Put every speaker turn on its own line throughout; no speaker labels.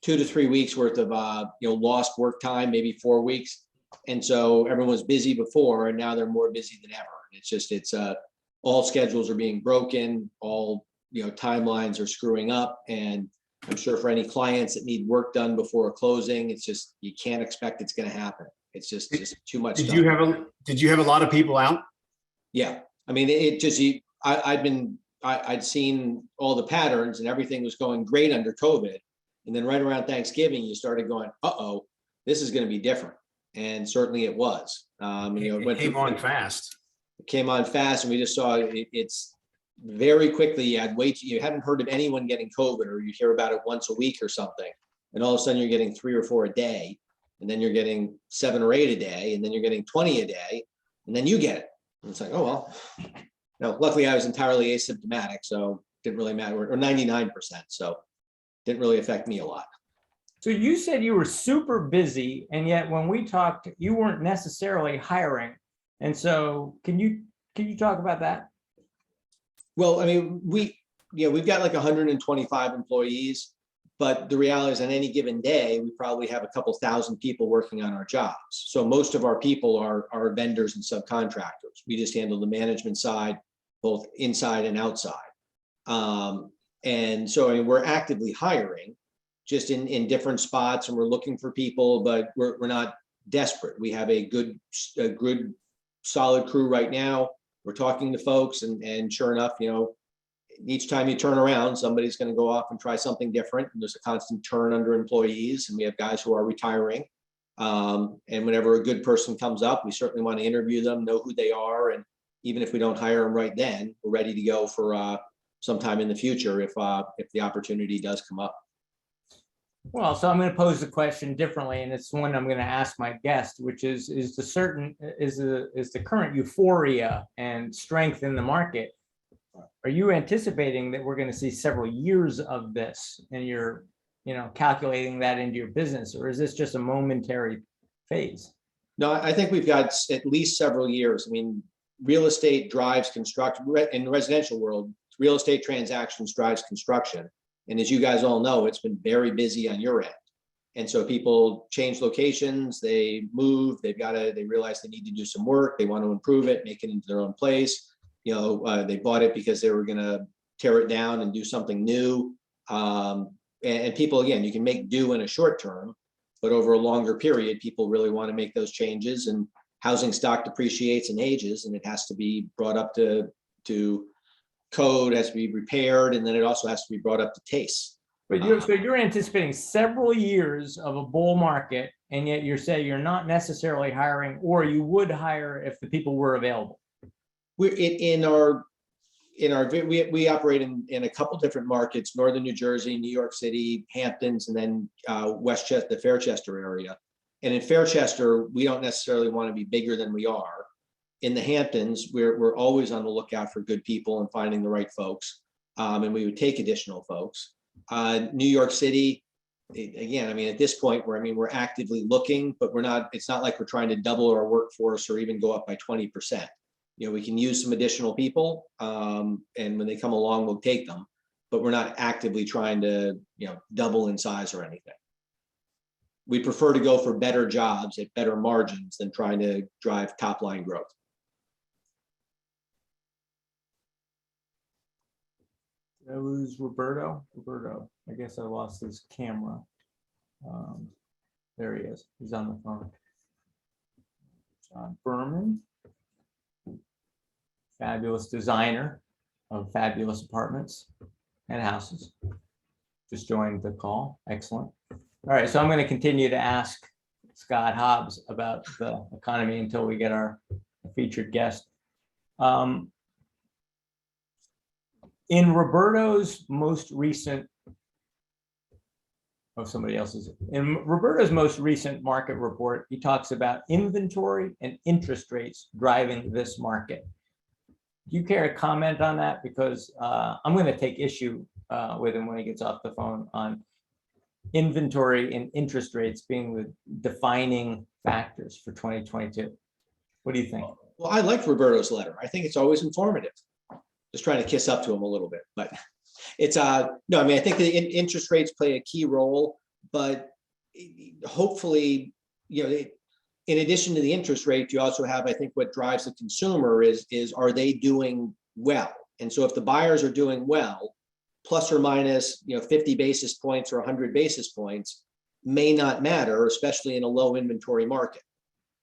2 to 3 weeks worth of lost work time, maybe 4 weeks. And so everyone was busy before, and now they're more busy than ever. It's all schedules are being broken, all timelines are screwing up, and I'm sure for any clients that need work done before closing, it's just, you can't expect it's going to happen. It's just too much.
Did you have a lot of people out?
Yeah, I mean, I'd seen all the patterns and everything was going great under COVID. And then right around Thanksgiving, you started going, uh-oh, this is going to be different. And certainly it was.
It came on fast.
It came on fast, and we just saw it's very quickly. You hadn't heard of anyone getting COVID, or you hear about it once a week or something. And all of a sudden you're getting 3 or 4 a day, and then you're getting 7 or 8 a day, and then you're getting 20 a day, and then you get it. And it's like, oh, well, no, luckily I was entirely asymptomatic, so it didn't really matter, or 99%. So didn't really affect me a lot.
So you said you were super busy, and yet when we talked, you weren't necessarily hiring. And so can you talk about that?
Well, I mean, we've got like 125 employees, but the reality is on any given day, we probably have a couple thousand people working on our jobs. So most of our people are vendors and subcontractors. We just handle the management side, both inside and outside. And so, I mean, we're actively hiring just in different spots, and we're looking for people, but we're not desperate. We have a good solid crew right now. We're talking to folks, and sure enough, each time you turn around, somebody's going to go off and try something different. And there's a constant turn under employees, and we have guys who are retiring. And whenever a good person comes up, we certainly want to interview them, know who they are, and even if we don't hire them right then, we're ready to go for sometime in the future if the opportunity does come up.
Well, so I'm going to pose the question differently, and it's one I'm going to ask my guest, which is the current euphoria and strength in the market, are you anticipating that we're going to see several years of this, and you're calculating that into your business, or is this just a momentary phase?
No, I think we've got at least several years. I mean, real estate drives construction. In the residential world, real estate transactions drives construction. And as you guys all know, it's been very busy on your end. And so people change locations, they move, they realize they need to do some work, they want to improve it, make it into their own place. They bought it because they were going to tear it down and do something new. And people, again, you can make do in a short term, but over a longer period, people really want to make those changes, and housing stock depreciates and ages, and it has to be brought up to code, has to be repaired, and then it also has to be brought up to taste.
But you're anticipating several years of a bull market, and yet you're saying you're not necessarily hiring, or you would hire if the people were available.
We operate in a couple different markets: Northern New Jersey, New York City, Hamptons, and then Westchester, the Fairchester area. And in Fairchester, we don't necessarily want to be bigger than we are. In the Hamptons, we're always on the lookout for good people and finding the right folks, and we would take additional folks. New York City, again, I mean, at this point, we're actively looking, but it's not like we're trying to double our workforce or even go up by 20%. We can use some additional people, and when they come along, we'll take them, but we're not actively trying to, double in size or anything. We prefer to go for better jobs at better margins than trying to drive top line growth.
That was Roberto. I guess I lost his camera. There he is. He's on the phone. John Berman, fabulous designer of fabulous apartments and houses. Just joined the call. Excellent. All right, so I'm going to continue to ask Scott Hobbs about the economy until we get our featured guest. In Roberto's most recent, in Roberto's most recent market report, he talks about inventory and interest rates driving this market. Do you care to comment on that? Because I'm going to take issue with him when he gets off the phone on inventory and interest rates being the defining factors for 2022. What do you think?
Well, I liked Roberto's letter. I think it's always informative. Just trying to kiss up to him a little bit, but it's no, I mean, I think the interest rates play a key role, But hopefully, in addition to the interest rate, you also have, I think what drives the consumer is are they doing well? And so if the buyers are doing well, plus or minus, 50 basis points or 100 basis points may not matter, especially in a low inventory market.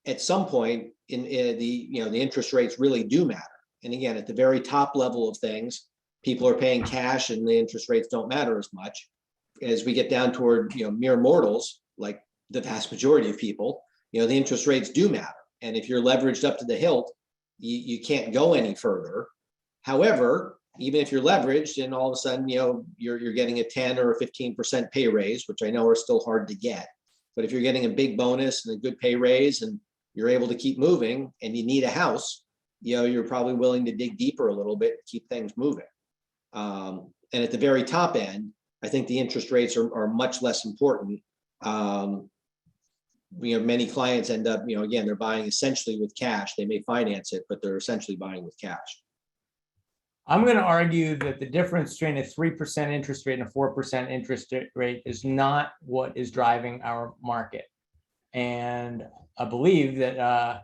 At some point in the interest rates really do matter. And again, at the very top level of things, people are paying cash and the interest rates don't matter as much. As we get down toward, mere mortals, like the vast majority of people, the interest rates do matter. And if you're leveraged up to the hilt, you can't go any further. However, even if you're leveraged and all of a sudden, you're getting a 10 or a 15% pay raise, which I know are still hard to get. But if you're getting a big bonus and a good pay raise and you're able to keep moving and you need a house, you're probably willing to dig deeper a little bit and keep things moving. And at the very top end, I think the interest rates are much less important. Many clients end up, again, they're buying essentially with cash. They may finance it, but they're essentially buying with cash.
I'm going to argue that the difference between a 3% interest rate and a 4% interest rate is not what is driving our market. And I believe that I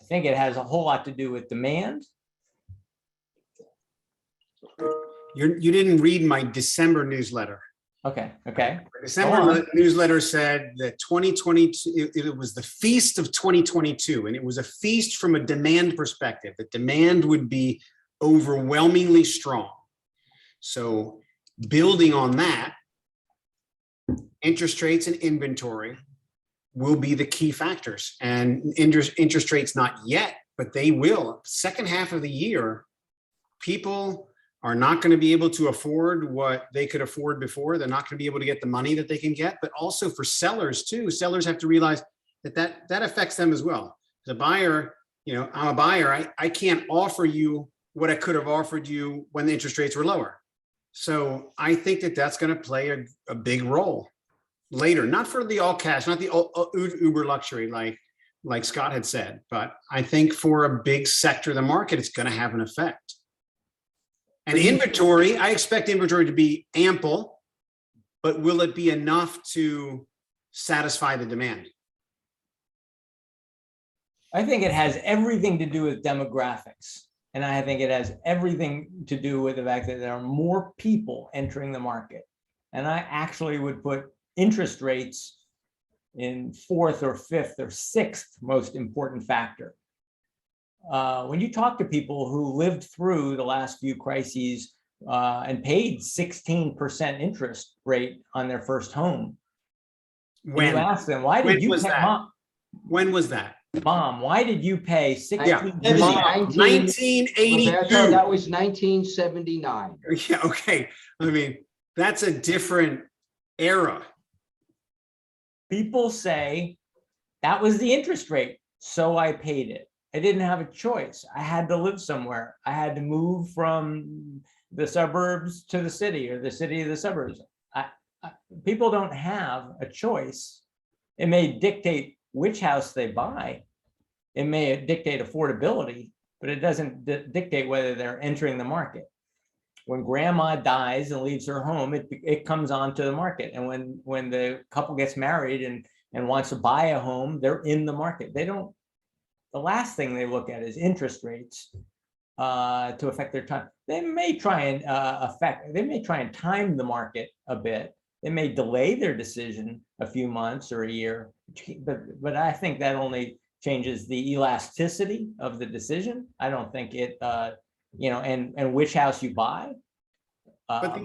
think it has a whole lot to do with demand.
You didn't read my December newsletter.
Okay.
December newsletter said that 2022, it was the feast of 2022, and it was a feast from a demand perspective. The demand would be overwhelmingly strong. So building on that, interest rates and inventory will be the key factors. And interest rates not yet, but they will. Second half of the year, people are not going to be able to afford what they could afford before. They're not going to be able to get the money that they can get, but also for sellers too. Sellers have to realize that affects them as well. As a buyer, I'm a buyer. I can't offer you what I could have offered you when the interest rates were lower. So I think that that's going to play a big role later, not for the all cash, not the uber luxury like Scott had said, but I think for a big sector of the market, it's going to have an effect. And inventory, I expect inventory to be ample, but will it be enough to satisfy the demand?
I think it has everything to do with demographics. And I think it has everything to do with the fact that there are more people entering the market. And I actually would put interest rates in fourth or fifth or sixth most important factor. When you talk to people who lived through the last few crises and paid 16% interest rate on their first home, when you ask them, why did you pay, Mom?
When was that?
Mom, why did you pay 16%?
1982.
Roberto, that was 1979.
Yeah, okay. I mean, that's a different era.
People say that was the interest rate, so I paid it. I didn't have a choice. I had to live somewhere. I had to move from the suburbs to the city or the city to the suburbs. People don't have a choice. It may dictate which house they buy. It may dictate affordability, but it doesn't dictate whether they're entering the market. When grandma dies and leaves her home, it comes onto the market. And when the couple gets married and wants to buy a home, they're in the market. The last thing they look at is interest rates to affect their time. They may try and time the market a bit. They may delay their decision a few months or a year, but I think that only changes the elasticity of the decision. I don't think it, and which house you buy.
But the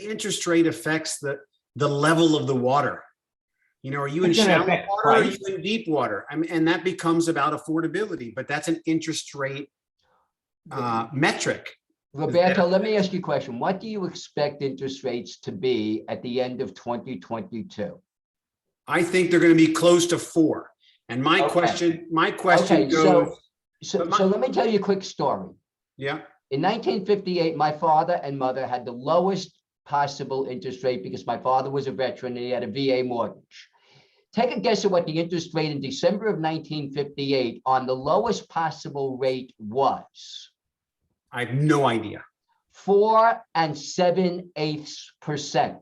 interest rate affects the level of the water. Are you in shallow water or are you in deep water? I mean, and that becomes about affordability, but that's an interest rate metric.
Roberto, let me ask you a question. What do you expect interest rates to be at the end of 2022?
I think they're going to be close to 4. And my question goes.
So let me tell you a quick story.
Yeah.
In 1958, my father and mother had the lowest possible interest rate because my father was a veteran and he had a VA mortgage. Take a guess at what the interest rate in December of 1958 on the lowest possible rate was.
I have no idea.
4 7/8%.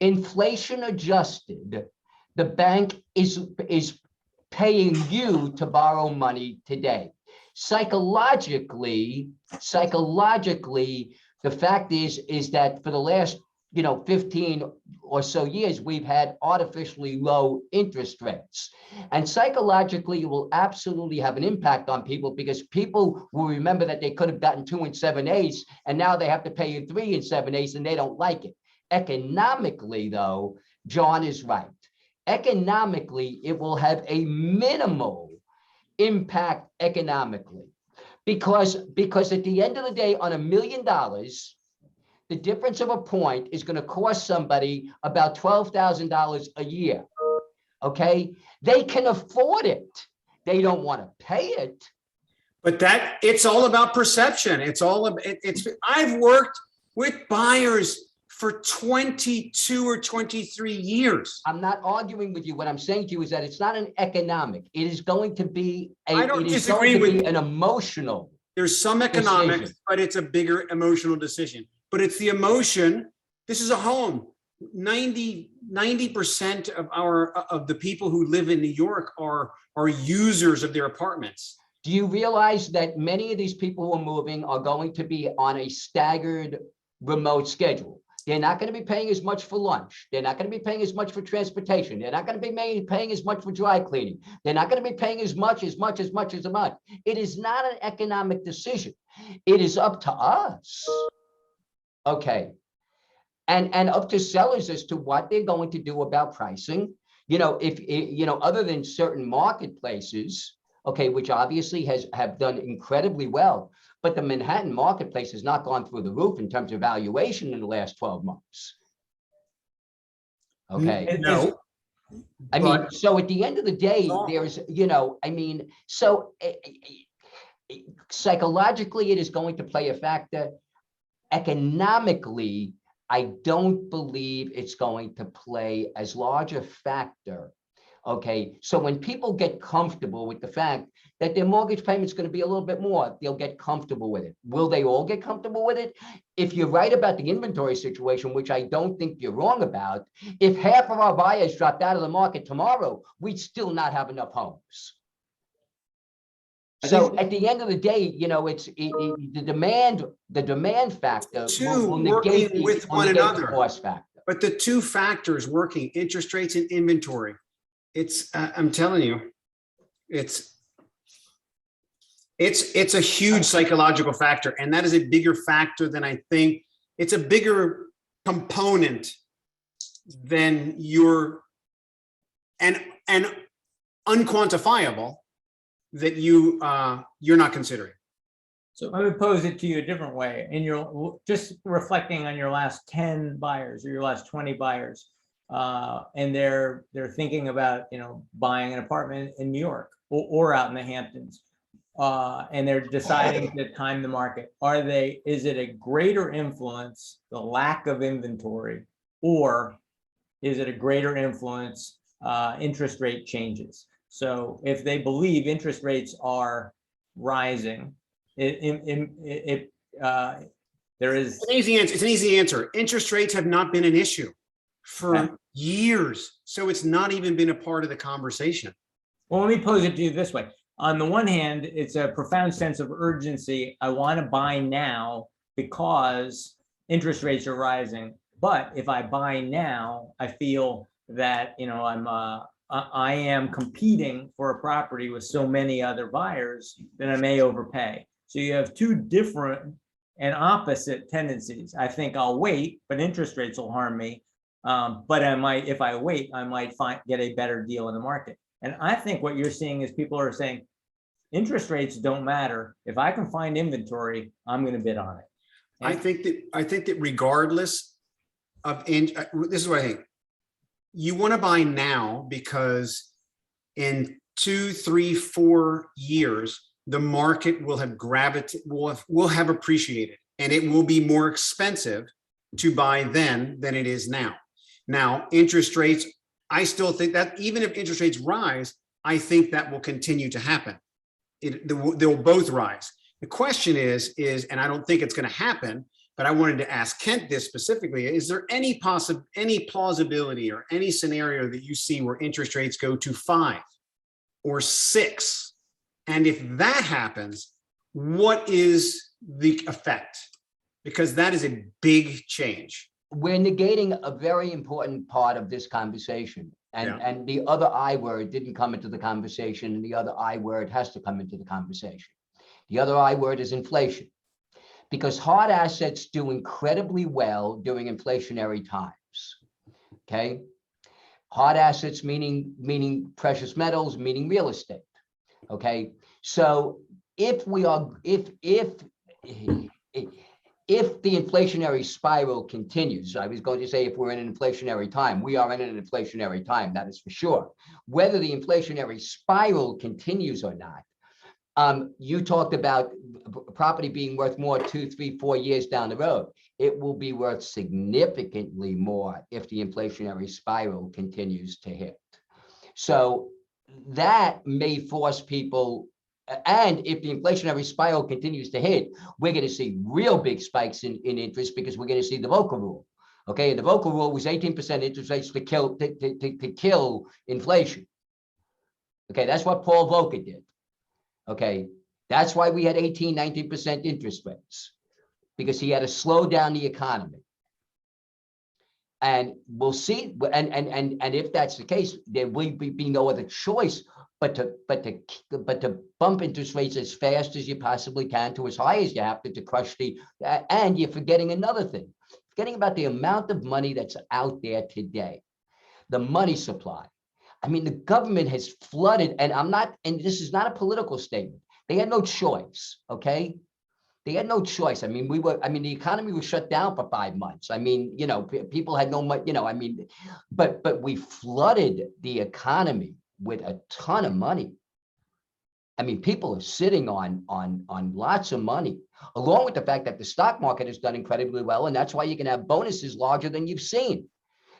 inflation adjusted, the bank is paying you to borrow money today. Psychologically, the fact is that for the last 15 or so years, we've had artificially low interest rates. And psychologically, it will absolutely have an impact on people, because people will remember that they could have gotten 2 7/8, and now they have to pay you 3 7/8, and they don't like it. Economically, though, John is right. Economically, it will have a minimal impact economically, because at the end of the day, on $1 million, the difference of a point is going to cost somebody about $12,000 a year. Okay, they can afford it. They don't want to pay it.
But it's all about perception. I've worked with buyers for 22 or 23 years.
I'm not arguing with you. What I'm saying to you is that it's not an economic. It is going to be an emotional.
There's some economics,
decision.
but it's a bigger emotional decision. But it's the emotion. This is a home. 90% of the people who live in New York are users of their apartments.
Do you realize that many of these people who are moving are going to be on a staggered remote schedule? They're not going to be paying as much for lunch. They're not going to be paying as much for transportation. They're not going to be paying as much for dry cleaning. They're not going to be paying as much. It is not an economic decision. It is up to us. Okay. And up to sellers as to what they're going to do about pricing. Other than certain marketplaces, okay, which obviously have done incredibly well, but the Manhattan marketplace has not gone through the roof in terms of valuation in the last 12 months. Okay.
No.
I mean, so at the end of the day, there's, psychologically, it is going to play a factor. Economically, I don't believe it's going to play as large a factor. Okay, so when people get comfortable with the fact that their mortgage payment is going to be a little bit more, they'll get comfortable with it. Will they all get comfortable with it? If you're right about the inventory situation, which I don't think you're wrong about, if half of our buyers dropped out of the market tomorrow, we'd still not have enough homes. So at the end of the day, it's the demand factor will negate the cost factor.
But the two factors working, interest rates and inventory, I'm telling you, it's a huge psychological factor, and that is a bigger factor than I think. It's a bigger component than and unquantifiable that you're not considering.
So let me pose it to you a different way. And you're just reflecting on your last 10 buyers or your last 20 buyers, and they're thinking about buying an apartment in New York or out in the Hamptons, and they're deciding to time the market. Is it a greater influence, the lack of inventory, or is it a greater influence, interest rate changes? So if they believe interest rates are rising, there is
an easy answer. It's an easy answer. Interest rates have not been an issue for years, so it's not even been a part of the conversation.
Well, let me pose it to you this way. On the one hand, it's a profound sense of urgency. I want to buy now because interest rates are rising. But if I buy now, I feel that I am competing for a property with so many other buyers that I may overpay. So you have two different and opposite tendencies. I think I'll wait, but interest rates will harm me. But if I wait, I might get a better deal in the market. And I think what you're seeing is people are saying, interest rates don't matter. If I can find inventory, I'm going to bid on it. And
I think that regardless of, this is what I think. You want to buy now because in 2, 3, 4 years, the market will have will have appreciated, and it will be more expensive to buy then than it is now. Now, interest rates, I still think that even if interest rates rise, I think that will continue to happen. They'll both rise. The question is, and I don't think it's going to happen, but I wanted to ask Kent this specifically. Is there any plausibility or any scenario that you see where interest rates go to 5 or 6? And if that happens, what is the effect? Because that is a big change.
We're negating a very important part of this conversation. And the other I word didn't come into the conversation, and the other I word has to come into the conversation. The other I word is inflation, because hard assets do incredibly well during inflationary times. Okay, hard assets meaning precious metals, meaning real estate. Okay, so if the inflationary spiral continues, I was going to say if we're in an inflationary time, we are in an inflationary time, that is for sure. Whether the inflationary spiral continues or not, you talked about property being worth more 2, 3, 4 years down the road. It will be worth significantly more if the inflationary spiral continues to hit. So that may force people. And if the inflationary spiral continues to hit, we're going to see real big spikes in interest, because we're going to see the Volcker rule. Okay, and the Volcker rule was 18% interest rates to kill inflation. Okay, that's what Paul Volcker did. Okay, that's why we had 18, 19% interest rates, because he had to slow down the economy. And we'll see, and if that's the case, there will be no other choice but to bump interest rates as fast as you possibly can, to as high as you have to crush and you're forgetting another thing, forgetting about the amount of money that's out there today, the money supply. I mean, the government has flooded, and this is not a political statement. They had no choice, okay? They had no choice. I mean, the economy was shut down for 5 months. I mean, people had no money, but we flooded the economy with a ton of money. I mean, people are sitting on lots of money, along with the fact that the stock market has done incredibly well. And that's why you can have bonuses larger than you've seen.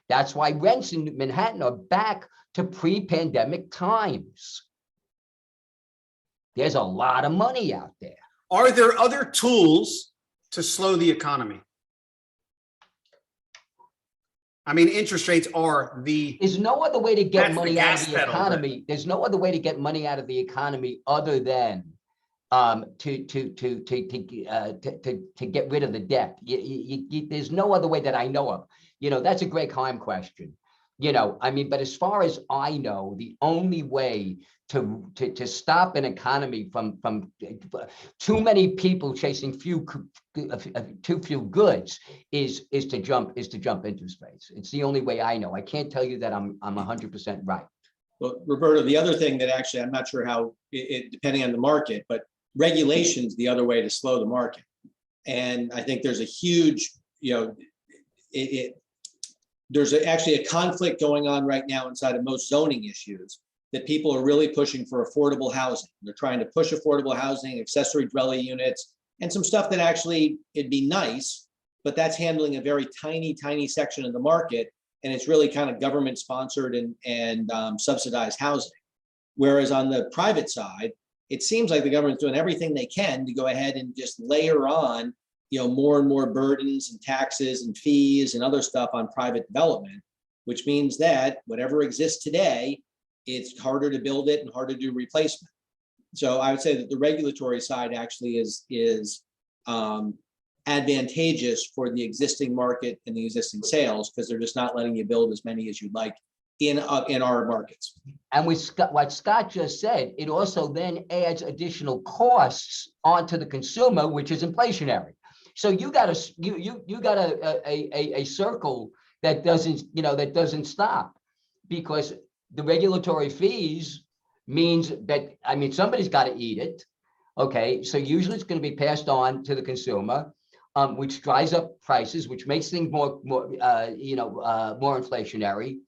That's why rents in Manhattan are back to pre-pandemic times. There's a lot of money out there.
Are there other tools to slow the economy? I mean, interest rates are
There's no other way to get
that's the
money out
gas
of the
pedal,
economy. There's no other way to get money out of the economy other than to get rid of the debt. There's no other way that I know of. That's a great Heym question. I mean, but as far as I know, the only way to stop an economy from too many people chasing too few goods is to jump interest rates. It's the only way I know. I can't tell you that I'm 100% right.
Well, Roberto, the other thing that actually, I'm not sure how depending on the market, but regulation's the other way to slow the market. And I think there's a huge, there's actually a conflict going on right now inside of most zoning issues, that people are really pushing for affordable housing. They're trying to push affordable housing, accessory dwelling units, and some stuff that actually it'd be nice, but that's handling a very tiny section of the market. And it's really kind of government sponsored and subsidized housing. Whereas on the private side, it seems like the government's doing everything they can to go ahead and just layer on more and more burdens and taxes and fees and other stuff on private development, which means that whatever exists today, it's harder to build it and harder to do replacement. So I would say that the regulatory side actually is advantageous for the existing market and the existing sales, because they're just not letting you build as many as you'd like in our markets. And
what Scott just said, it also then adds additional costs onto the consumer, which is inflationary. So you got a circle that doesn't stop, because the regulatory fees means that, I mean, somebody's got to eat it. Okay, so usually it's going to be passed on to the consumer, which drives up prices, which makes things more inflationary.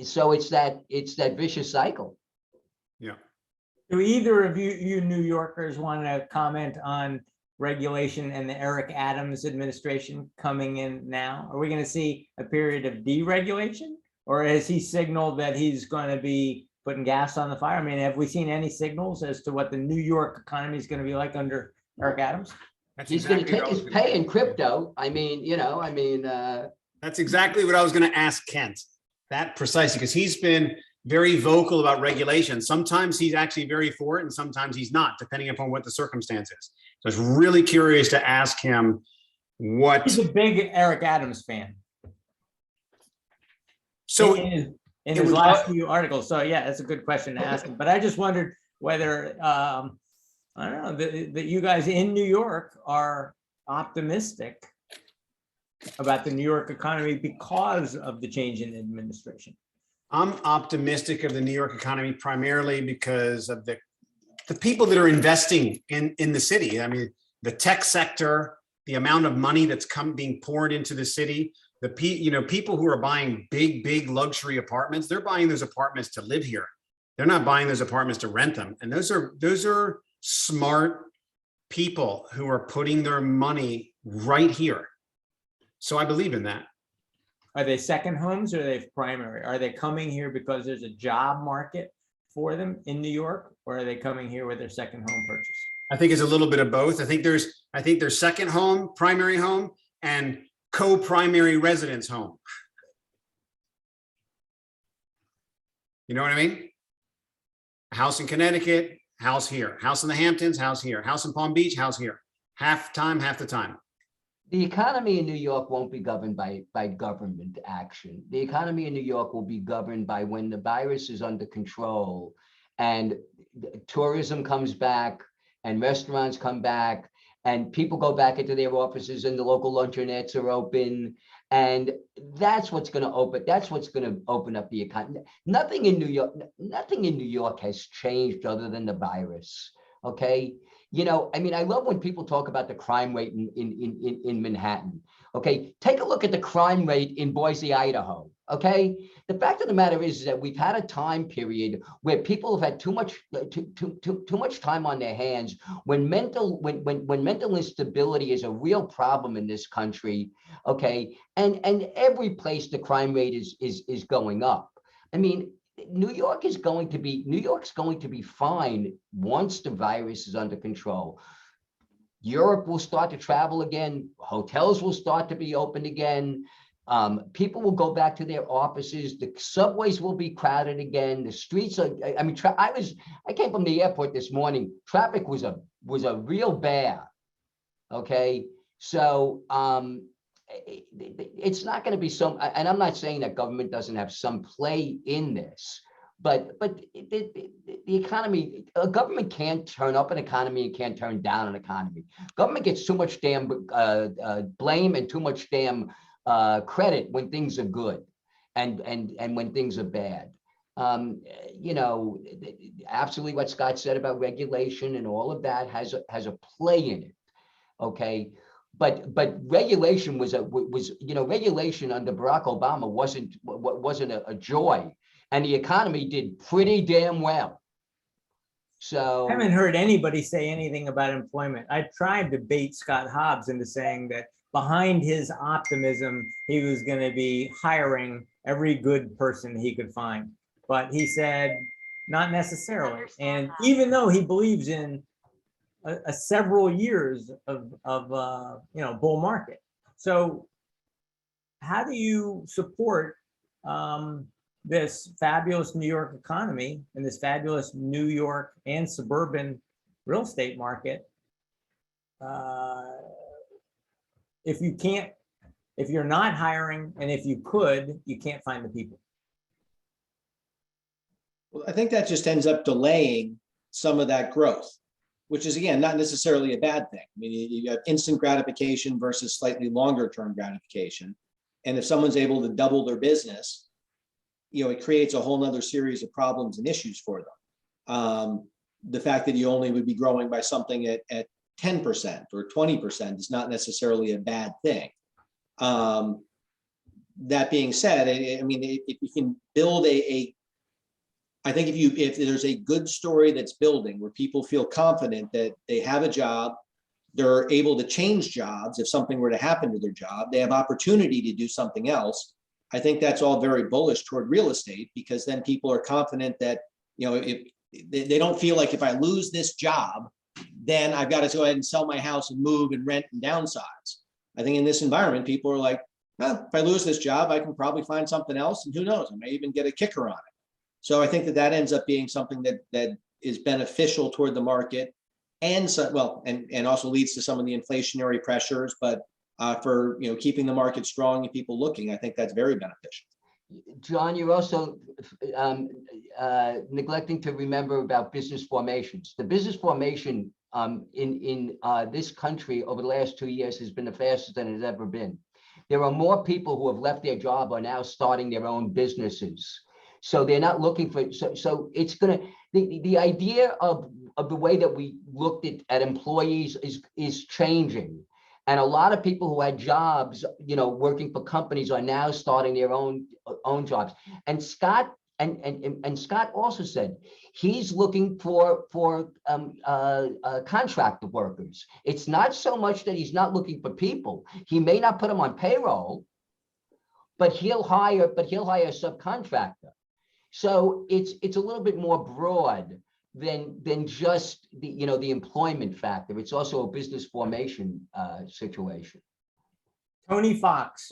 So it's that vicious cycle.
Yeah.
Do either of you New Yorkers want to comment on regulation and the Eric Adams administration coming in now? Are we going to see a period of deregulation, or has he signaled that he's going to be putting gas on the fire? I mean, have we seen any signals as to what the New York economy is going to be like under Eric Adams?
That's
He's gonna
exactly
take
what I
his
was gonna
pay in
say.
crypto. I mean,
That's exactly what I was going to ask Kent. That precisely, because he's been very vocal about regulation. Sometimes he's actually very for it, and sometimes he's not, depending upon what the circumstance is. So I was really curious to ask him what.
He's a big Eric Adams fan.
So
in
it
his
was-
last few articles. So yeah, that's a good question to ask him. But I just wondered whether I don't know that you guys in New York are optimistic about the New York economy because of the change in administration.
I'm optimistic of the New York economy primarily because of the people that are investing in the city. I mean, the tech sector, the amount of money that's being poured into the city, people who are buying big luxury apartments, they're buying those apartments to live here. They're not buying those apartments to rent them. And those are smart people who are putting their money right here. So I believe in that.
Are they second homes or are they primary? Are they coming here because there's a job market for them in New York, or are they coming here with their second home purchase?
I think it's a little bit of both. I think there's second home, primary home, and co-primary residence home. You know what I mean? A house in Connecticut, house here. House in the Hamptons, house here. House in Palm Beach, house here. Half the time.
the economy in New York won't be governed by government action. The economy in New York will be governed by when the virus is under control and tourism comes back and restaurants come back and people go back into their offices and the local luncheonettes are open. And that's what's going to open up the economy. Nothing in New York has changed other than the virus. Okay. You know, I mean, I love when people talk about the crime rate in Manhattan. Okay, take a look at the crime rate in Boise, Idaho. Okay, the fact of the matter is that we've had a time period where people have had too much time on their hands. When mental instability is a real problem in this country. Okay, and every place the crime rate is going up. I mean, New York's going to be fine once the virus is under control. Europe will start to travel again. Hotels will start to be open again. People will go back to their offices. The subways will be crowded again. The streets are, I mean, I came from the airport this morning. Traffic was a real bear. Okay. So, it's not going to be some, and I'm not saying that government doesn't have some play in this, but the economy, a government can't turn up an economy and can't turn down an economy. Government gets too much damn blame and too much damn credit when things are good, and when things are bad. You know, absolutely what Scott said about regulation and all of that has a play in it. Okay. But regulation regulation under Barack Obama wasn't a joy, and the economy did pretty damn well. So
I haven't heard anybody say anything about employment. I tried to bait Scott Hobbs into saying that behind his optimism, he was going to be hiring every good person he could find, but he said not necessarily. And even though he believes in a several years of bull market. So how do you support this fabulous New York economy and this fabulous New York and suburban real estate market if you're not hiring, and if you could, you can't find the people?
Well, I think that just ends up delaying some of that growth, which is, again, not necessarily a bad thing. I mean, you have instant gratification versus slightly longer term gratification. And if someone's able to double their business, it creates a whole nother series of problems and issues for them. The fact that you only would be growing by something at 10% or 20% is not necessarily a bad thing. That being said, I mean, if you can build I think if there's a good story that's building where people feel confident that they have a job, they're able to change jobs if something were to happen to their job, they have opportunity to do something else. I think that's all very bullish toward real estate, because then people are confident that, if they don't feel like if I lose this job, then I've got to go ahead and sell my house and move and rent and downsize. I think in this environment, people are like, well, if I lose this job, I can probably find something else, and who knows, I may even get a kicker on it. So I think that that ends up being something that is beneficial toward the market, and so, well, and also leads to some of the inflationary pressures. But for keeping the market strong and people looking, I think that's very beneficial.
John, you're also neglecting to remember about business formations. The business formation in this country over the last 2 years has been the fastest than it's ever been. There are more people who have left their job are now starting their own businesses. So they're not looking for, so it's gonna, the idea of the way that we looked at employees is changing. And a lot of people who had jobs, working for companies are now starting their own jobs. And Scott Scott also said he's looking for contract workers. It's not so much that he's not looking for people. He may not put them on payroll, but he'll hire a subcontractor. So it's a little bit more broad than just the employment factor. It's also a business formation situation.
Tony Fox.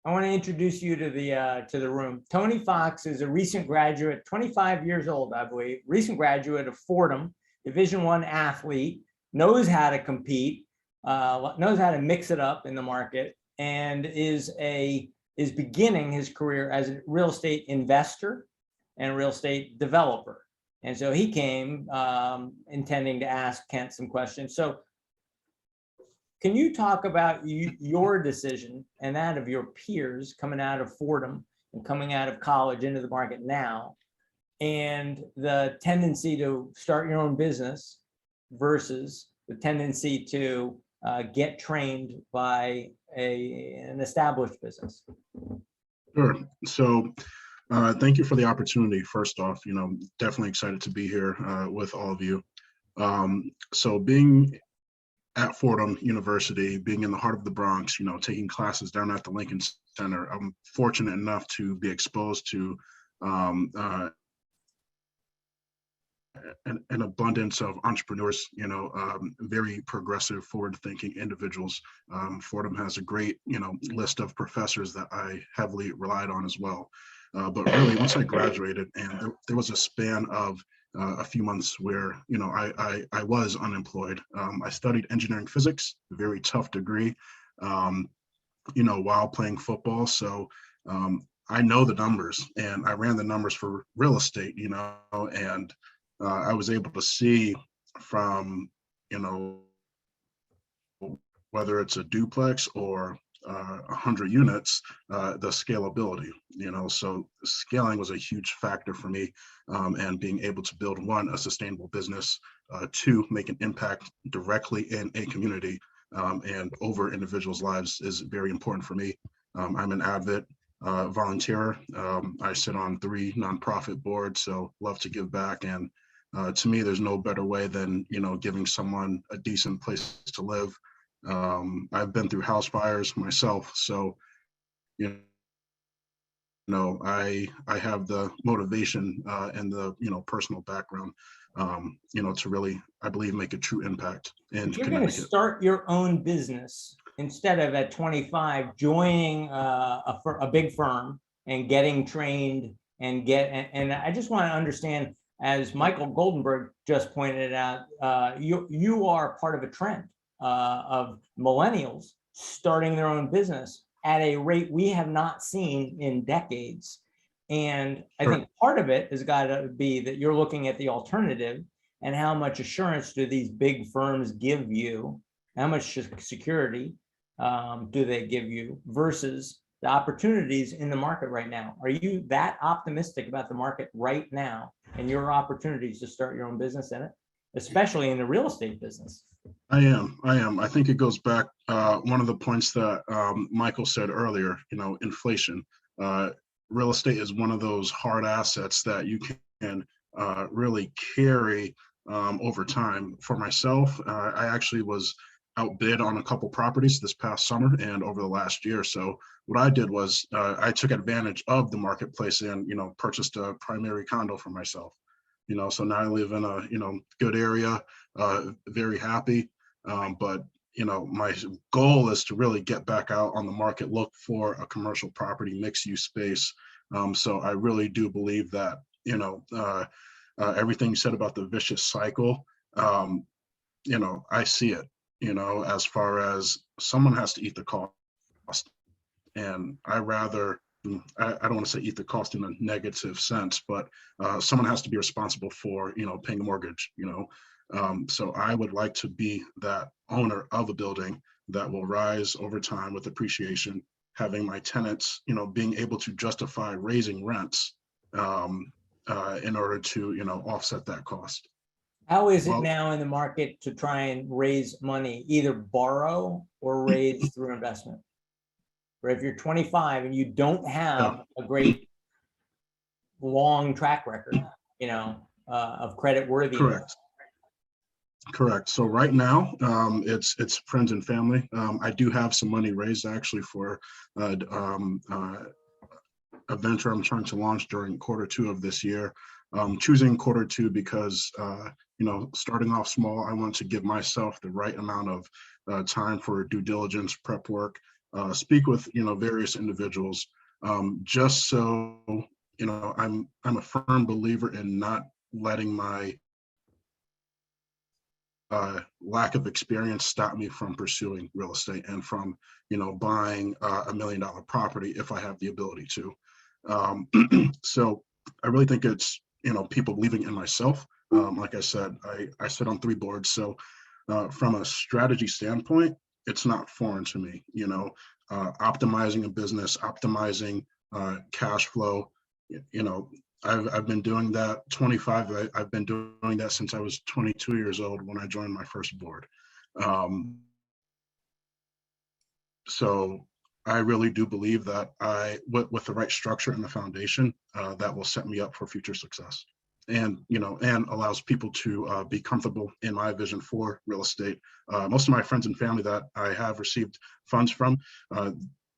I want to introduce you to the room. Tony Fox is a recent graduate, 25 years old, I believe, recent graduate of Fordham, Division I athlete, knows how to compete, knows how to mix it up in the market, and is beginning his career as a real estate investor and real estate developer. And so he came intending to ask Kent some questions. So can you talk about your decision and that of your peers coming out of Fordham and coming out of college into the market now, and the tendency to start your own business versus the tendency to get trained by an established business?
Sure. So thank you for the opportunity. First off, definitely excited to be here with all of you. So being at Fordham University, being in the heart of the Bronx, taking classes down at the Lincoln Center, I'm fortunate enough to be exposed to an abundance of entrepreneurs, very progressive, forward-thinking individuals. Fordham has a great, list of professors that I heavily relied on as well. But really, once I graduated, and there was a span of a few months where, I was unemployed. I studied engineering physics, a very tough degree, while playing football. So I know the numbers, and I ran the numbers for real estate, and I was able to see from, whether it's a duplex or 100 units, the scalability, so scaling was a huge factor for me, and being able to build, one, a sustainable business, two, make an impact directly in a community and over individuals' lives is very important for me. I'm an avid volunteer. I sit on 3 nonprofit boards, so love to give back. And to me, there's no better way than, giving someone a decent place to live. I've been through house fires myself, so I have the motivation and the personal background to really, I believe, make a true impact. And
you're going to start your own business instead of at 25 joining a big firm and getting trained and I just want to understand, as Michael Goldenberg just pointed out, you are part of a trend of millennials starting their own business at a rate we have not seen in decades. And I think part of it has got to be that you're looking at the alternative and how much assurance do these big firms give you? How much security do they give you versus the opportunities in the market right now? Are you that optimistic about the market right now and your opportunities to start your own business in it, especially in the real estate business?
I am. I think it goes back, one of the points that Michael said earlier, inflation. Real estate is one of those hard assets that you can really carry over time. For myself, I actually was outbid on a couple properties this past summer and over the last year. So what I did was I took advantage of the marketplace and, purchased a primary condo for myself. So now I live in a, good area, very happy. But, my goal is to really get back out on the market, look for a commercial property, mixed use space. So I really do believe that, everything you said about the vicious cycle, I see it, as far as someone has to eat the cost. And I don't want to say eat the cost in a negative sense, but someone has to be responsible for, paying a mortgage, So I would like to be that owner of a building that will rise over time with appreciation, having my tenants, being able to justify raising rents in order to, offset that cost.
How is it
Well-
now in the market to try and raise money, either borrow or raise through investment? Or if you're 25 and you don't have a great long track record, of credit worthiness.
Correct. So right now, it's friends and family. I do have some money raised actually for a venture I'm trying to launch during Q2 of this year. Choosing Q2 because, starting off small, I want to give myself the right amount of time for due diligence, prep work, speak with, various individuals, just so, I'm a firm believer in not letting my lack of experience stop me from pursuing real estate and from, buying $1 million property if I have the ability to. So I really think it's, people believing in myself. Like I said, I sit on 3 boards. So from a strategy standpoint, it's not foreign to me, optimizing a business, optimizing cash flow, I've been doing that 25. I've been doing that since I was 22 years old when I joined my first board. So I really do believe that with the right structure and the foundation, that will set me up for future success. And, and allows people to be comfortable in my vision for real estate. Most of my friends and family that I have received funds from,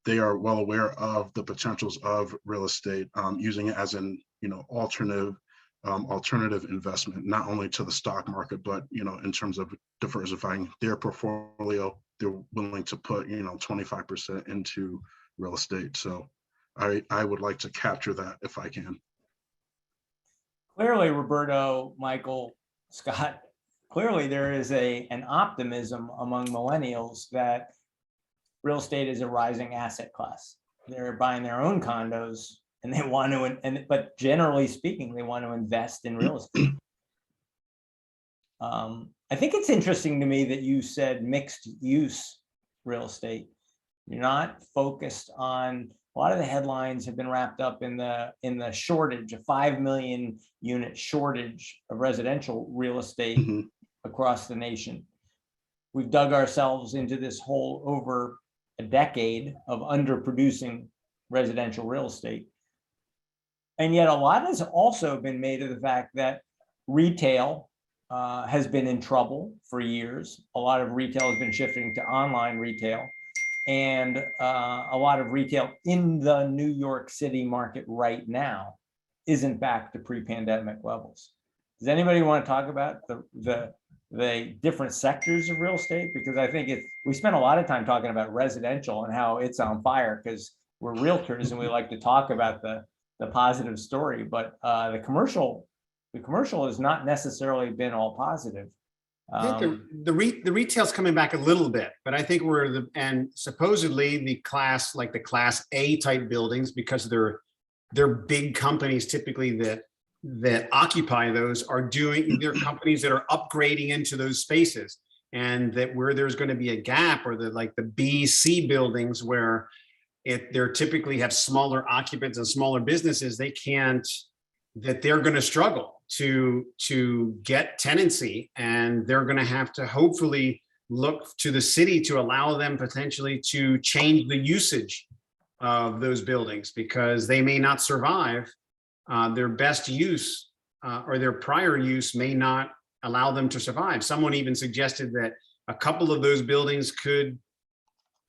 they are well aware of the potentials of real estate, using it as an, alternative investment, not only to the stock market, but, in terms of diversifying their portfolio, they're willing to put, 25% into real estate. So I would like to capture that if I can.
Clearly, Roberto, Michael, Scott, clearly there is an optimism among millennials that real estate is a rising asset class. They're buying their own condos and they want to, but generally speaking, they want to invest in real estate. I think it's interesting to me that you said mixed use real estate. You're not focused on, a lot of the headlines have been wrapped up in the shortage, a 5 million unit shortage of residential real estate across the nation. We've dug ourselves into this hole over a decade of underproducing residential real estate. And yet a lot has also been made of the fact that retail has been in trouble for years. A lot of retail has been shifting to online retail, and a lot of retail in the New York City market right now isn't back to pre-pandemic levels. Does anybody want to talk about the different sectors of real estate? Because I think we spent a lot of time talking about residential and how it's on fire because we're realtors and we like to talk about the positive story, but the commercial has not necessarily been all positive.
I think the retail's coming back a little bit, but I think and supposedly the class A type buildings, because they're big companies typically that occupy those, they're companies that are upgrading into those spaces, and that where there's going to be a gap, or the B, C buildings where they're typically have smaller occupants and smaller businesses, they're going to struggle to get tenancy, and they're going to have to hopefully look to the city to allow them potentially to change the usage of those buildings, because they may not survive. Their best use or their prior use may not allow them to survive. Someone even suggested that a couple of those buildings could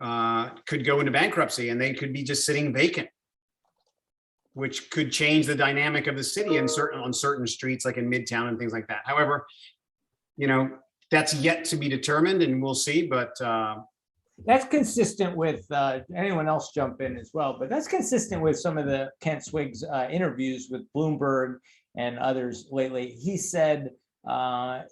go into bankruptcy and they could be just sitting vacant. which could change the dynamic of the city on certain streets, like in Midtown and things like that. However, that's yet to be determined, and we'll see. But
that's consistent with anyone else jump in as well, but that's consistent with some of the Kent Swig's interviews with Bloomberg and others lately. He said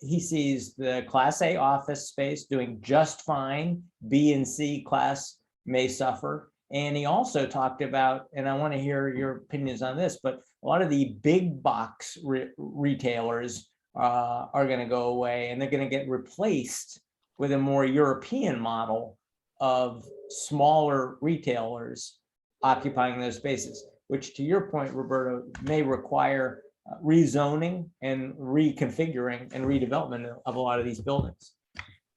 he sees the Class A office space doing just fine. B and C class may suffer. And he also talked about, and I want to hear your opinions on this, but a lot of the big box retailers are going to go away, and they're going to get replaced with a more European model of smaller retailers occupying those spaces, which, to your point, Roberto, may require rezoning and reconfiguring and redevelopment of a lot of these buildings.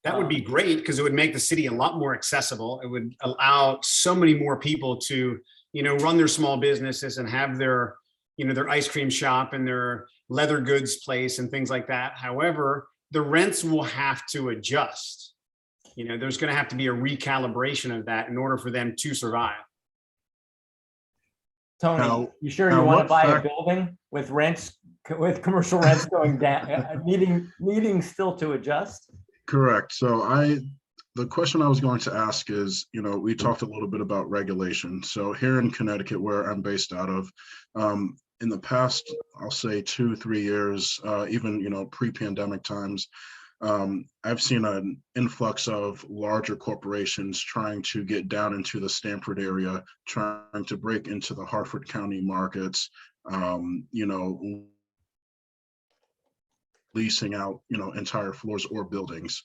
that would be great, because it would make the city a lot more accessible. It would allow so many more people to, run their small businesses and have their, their ice cream shop and their leather goods place and things like that. However, the rents will have to adjust. There's going to have to be a recalibration of that in order for them to survive.
Tony, you sure you want to buy a building with rents, with commercial rents going down, needing still to adjust?
Correct. So the question I was going to ask is, we talked a little bit about regulation. So here in Connecticut, where I'm based out of, in the past, I'll say 2-3 years, even, pre-pandemic times, I've seen an influx of larger corporations trying to get down into the Stamford area, trying to break into the Hartford County markets, leasing out, entire floors or buildings,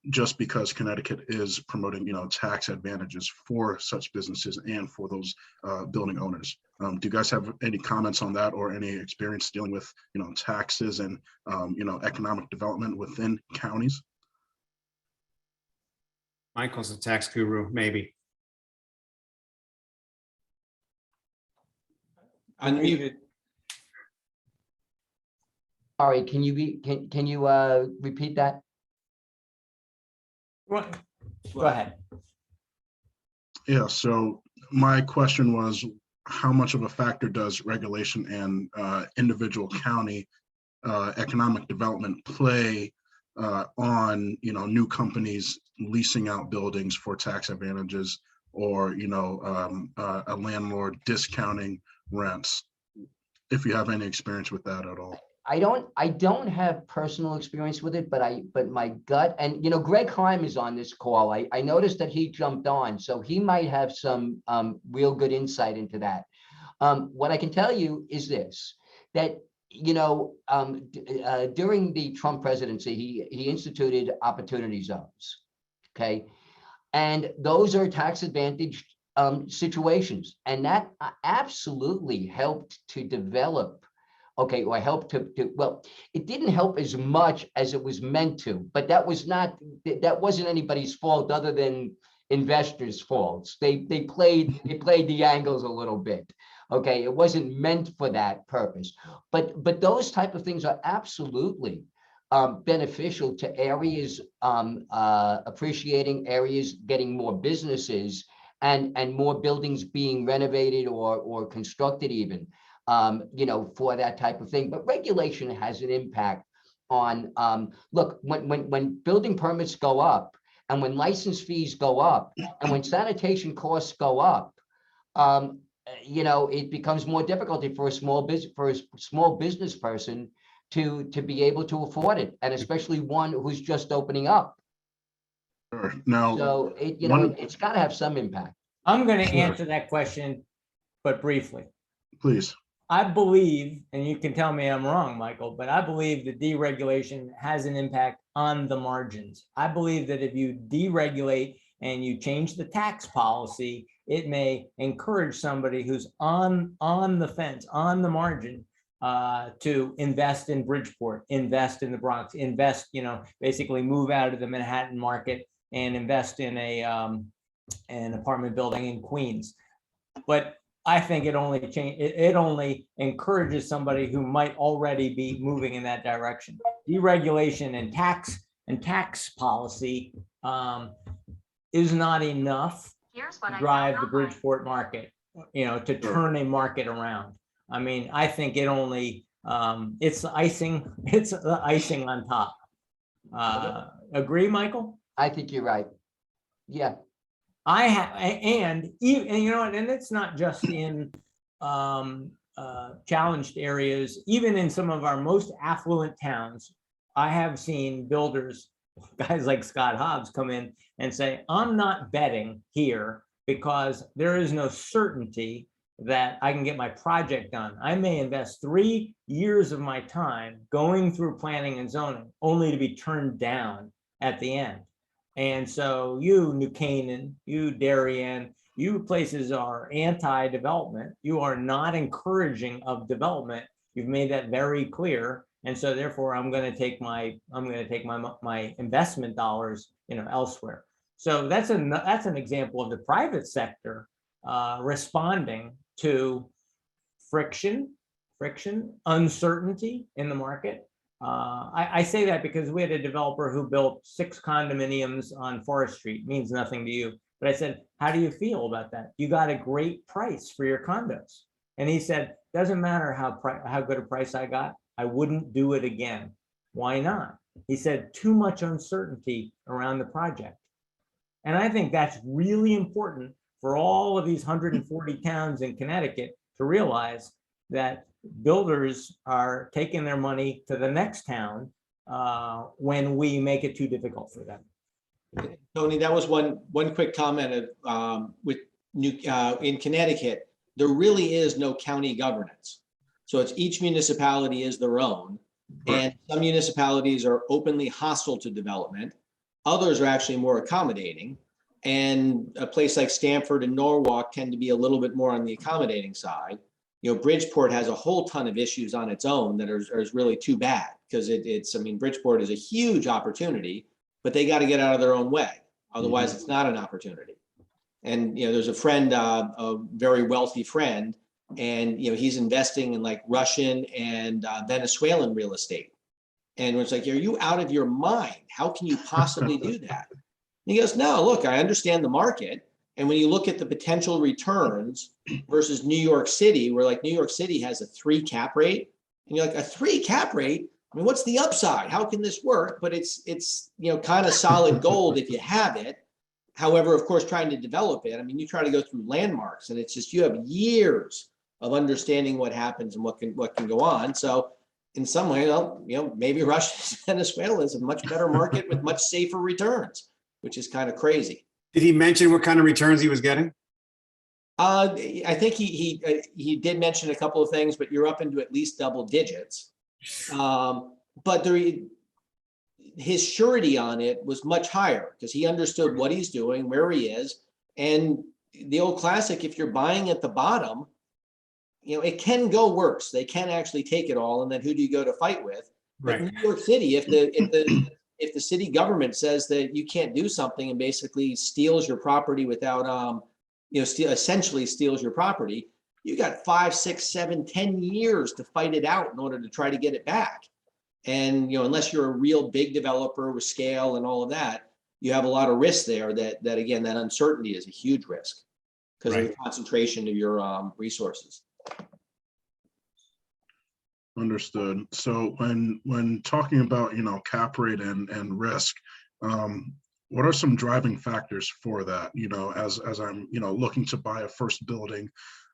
just because Connecticut is promoting, tax advantages for such businesses and for those building owners. Do you guys have any comments on that, or any experience dealing with, taxes and, economic development within counties?
Michael's a tax guru, maybe.
Unmuted.
Sorry, can you repeat that?
Go ahead.
Yeah, so my question was, how much of a factor does regulation and individual county economic development play on, new companies leasing out buildings for tax advantages, or, a landlord discounting rents, if you have any experience with that at all?
I don't have personal experience with it, but my gut, and Greg Heym is on this call. I noticed that he jumped on, so he might have some real good insight into that. What I can tell you is this, that during the Trump presidency, he instituted opportunity zones. Okay, and those are tax advantaged situations, and that absolutely helped to develop. Okay, or help well, it didn't help as much as it was meant to, but that wasn't anybody's fault other than investors' faults. They played the angles a little bit. Okay, it wasn't meant for that purpose. But those type of things are absolutely beneficial to areas appreciating, areas getting more businesses and more buildings being renovated or constructed even. For that type of thing. But regulation has an impact on, look, when building permits go up, and when license fees go up, and when sanitation costs go up, it becomes more difficult for a small business person to be able to afford it, and especially one who's just opening up.
Sure. Now,
so it's got to have some impact.
I'm going to answer that question, but briefly.
Please.
I believe, and you can tell me I'm wrong, Michael, but I believe that deregulation has an impact on the margins. I believe that if you deregulate and you change the tax policy, it may encourage somebody who's on the fence, on the margin, to invest in Bridgeport, invest in the Bronx, invest, basically move out of the Manhattan market and invest in an apartment building in Queens. But I think it only encourages somebody who might already be moving in that direction. Deregulation and tax policy is not enough to drive the Bridgeport market. to turn a market around. I mean, I think it only, it's the icing on top. Agree, Michael?
I think you're right. Yeah.
And you know what, and it's not just in challenged areas, even in some of our most affluent towns, I have seen builders, guys like Scott Hobbs, come in and say, I'm not betting here because there is no certainty that I can get my project done. I may invest 3 years of my time going through planning and zoning only to be turned down at the end. And so you, New Canaan, you, Darien, you places are anti-development. You are not encouraging of development. You've made that very clear. And so therefore, I'm going to take my investment dollars, elsewhere. So that's an example of the private sector responding to friction, uncertainty in the market. I say that because we had a developer who built 6 condominiums on Forest Street. Means nothing to you. But I said, how do you feel about that? You got a great price for your condos. And he said, doesn't matter how good a price I got, I wouldn't do it again. Why not? He said, too much uncertainty around the project. And I think that's really important for all of these 140 towns in Connecticut to realize that builders are taking their money to the next town when we make it too difficult for them.
Tony, that was one quick comment of in Connecticut, there really is no county governance. So it's each municipality is their own, and some municipalities are openly hostile to development. Others are actually more accommodating, and a place like Stamford and Norwalk tend to be a little bit more on the accommodating side. Bridgeport has a whole ton of issues on its own that are really too bad because Bridgeport is a huge opportunity, but they got to get out of their own way. Otherwise, it's not an opportunity. And, there's a friend, a very wealthy friend, and, he's investing in like Russian and Venezuelan real estate. And it's like, are you out of your mind? How can you possibly do that? And he goes, no, look, I understand the market. And when you look at the potential returns versus New York City, where like New York City has a 3 cap rate, and you're like, a 3 cap rate? I mean, what's the upside? How can this work? But it's kind of solid gold if you have it. However, of course, trying to develop it, you try to go through landmarks, and it's just you have years of understanding what happens and what can go on. So in some way, maybe Russia, Venezuela is a much better market with much safer returns, which is kind of crazy.
Did he mention what kind of returns he was getting?
I think he did mention a couple of things, but you're up into at least double digits. But his surety on it was much higher because he understood what he's doing, where he is, and the old classic, if you're buying at the bottom, it can go worse. They can actually take it all, and then who do you go to fight with? Right. But New York City, if the city government says that you can't do something and basically steals your property without, essentially steals your property, you got 5, 6, 7, 10 years to fight it out in order to try to get it back. And, unless you're a real big developer with scale and all of that, you have a lot of risk there that again, that uncertainty is a huge risk because of the concentration of your resources.
Understood. So when talking about, cap rate and risk, what are some driving factors for that? As I'm, looking to buy a first building,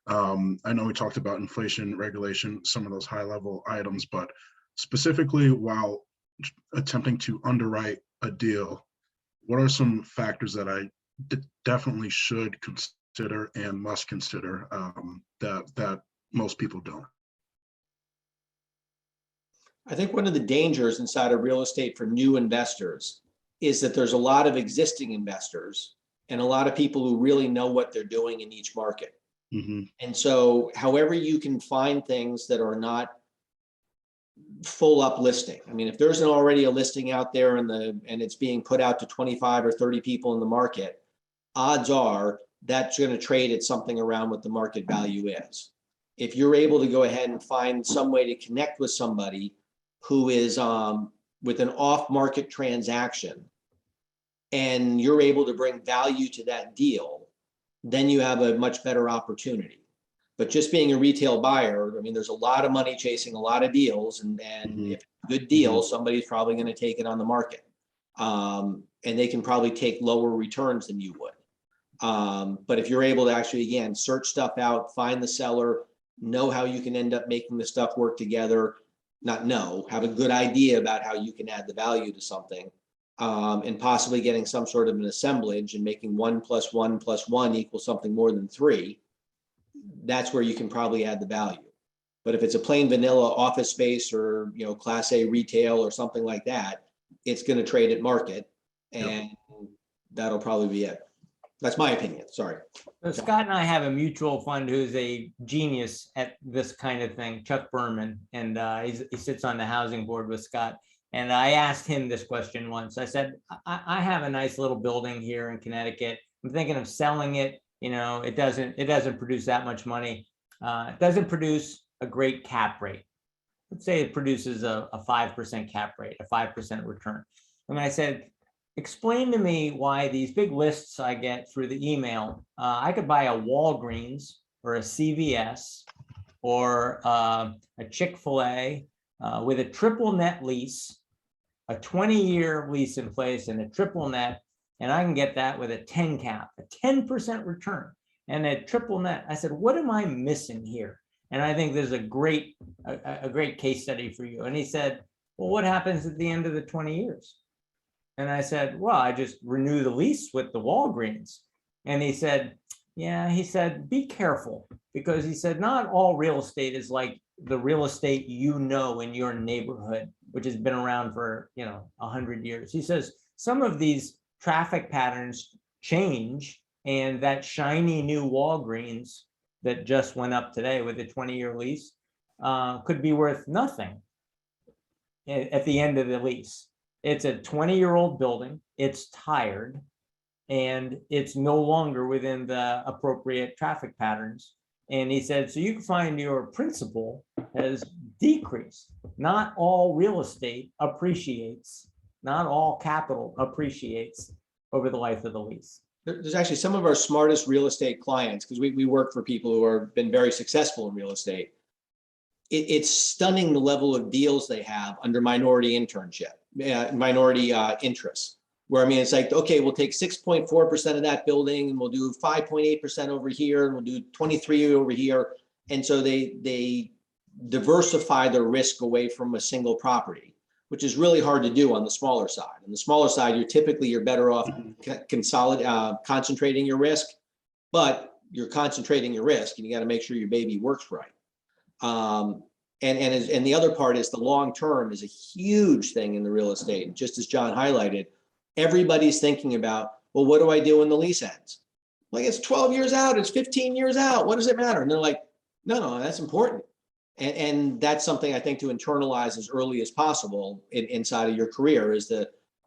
I know we talked about inflation, regulation, some of those high level items, but specifically while attempting to underwrite a deal, what are some factors that I definitely should consider and must consider that most people don't?
I think one of the dangers inside of real estate for new investors is that there's a lot of existing investors and a lot of people who really know what they're doing in each market. Mm-hmm. And so however you can find things that are not full up listing. If there's already a listing out there and it's being put out to 25 or 30 people in the market, odds are that's going to trade at something around what the market value is. If you're able to go ahead and find some way to connect with somebody who is with an off-market transaction, and you're able to bring value to that deal, then you have a much better opportunity. But just being a retail buyer, I mean, there's a lot of money chasing a lot of deals, and
Mhm.
if it's a good deal, somebody's probably going to take it on the market. And they can probably take lower returns than you would. But if you're able to actually, again, search stuff out, find the seller, know how you can end up making the stuff work together, have a good idea about how you can add the value to something, and possibly getting some sort of an assemblage and making 1 + 1 + 1 equal something more than 3, that's where you can probably add the value. But if it's a plain vanilla office space or, class A retail or something like that, it's going to trade at market, and that'll probably be it. That's my opinion. Sorry.
So Scott and I have a mutual fund who's a genius at this kind of thing, Chuck Berman, and he sits on the housing board with Scott. And I asked him this question once. I said, I have a nice little building here in Connecticut. I'm thinking of selling it. It doesn't produce that much money. It doesn't produce a great cap rate. Let's say it produces a 5% cap rate, a 5% return. And I said, explain to me why these big lists I get through the email, I could buy a Walgreens or a CVS or a Chick-fil-A with a triple net lease, a 20-year lease in place and a triple net, and I can get that with a 10 cap, a 10% return and a triple net. I said, what am I missing here? And I think there's a great case study for you. And he said, well, what happens at the end of the 20 years? And I said, well, I just renew the lease with the Walgreens. And he said, yeah, he said, be careful, because he said, not all real estate is like the real estate in your neighborhood, which has been around for 100 years. He says, some of these traffic patterns change, and that shiny new Walgreens that just went up today with a 20-year lease could be worth nothing at the end of the lease. It's a 20-year-old building, it's tired, and it's no longer within the appropriate traffic patterns. And he said, so you can find your principal has decreased. Not all real estate appreciates, not all capital appreciates over the life of the lease.
There's actually some of our smartest real estate clients, because we work for people who have been very successful in real estate. It's stunning the level of deals they have under minority interest, where, I mean, it's like, okay, we'll take 6.4% of that building and we'll do 5.8% over here and we'll do 23 over here. And so they diversify their risk away from a single property, which is really hard to do on the smaller side. On the smaller side, you're better off concentrating your risk, but you're concentrating your risk and you got to make sure your baby works right. And the other part is the long term is a huge thing in the real estate. And just as John highlighted, everybody's thinking about, well, what do I do when the lease ends? Like, it's 12 years out, it's 15 years out. What does it matter? And they're like, no, that's important. And that's something I think to internalize as early as possible inside of your career is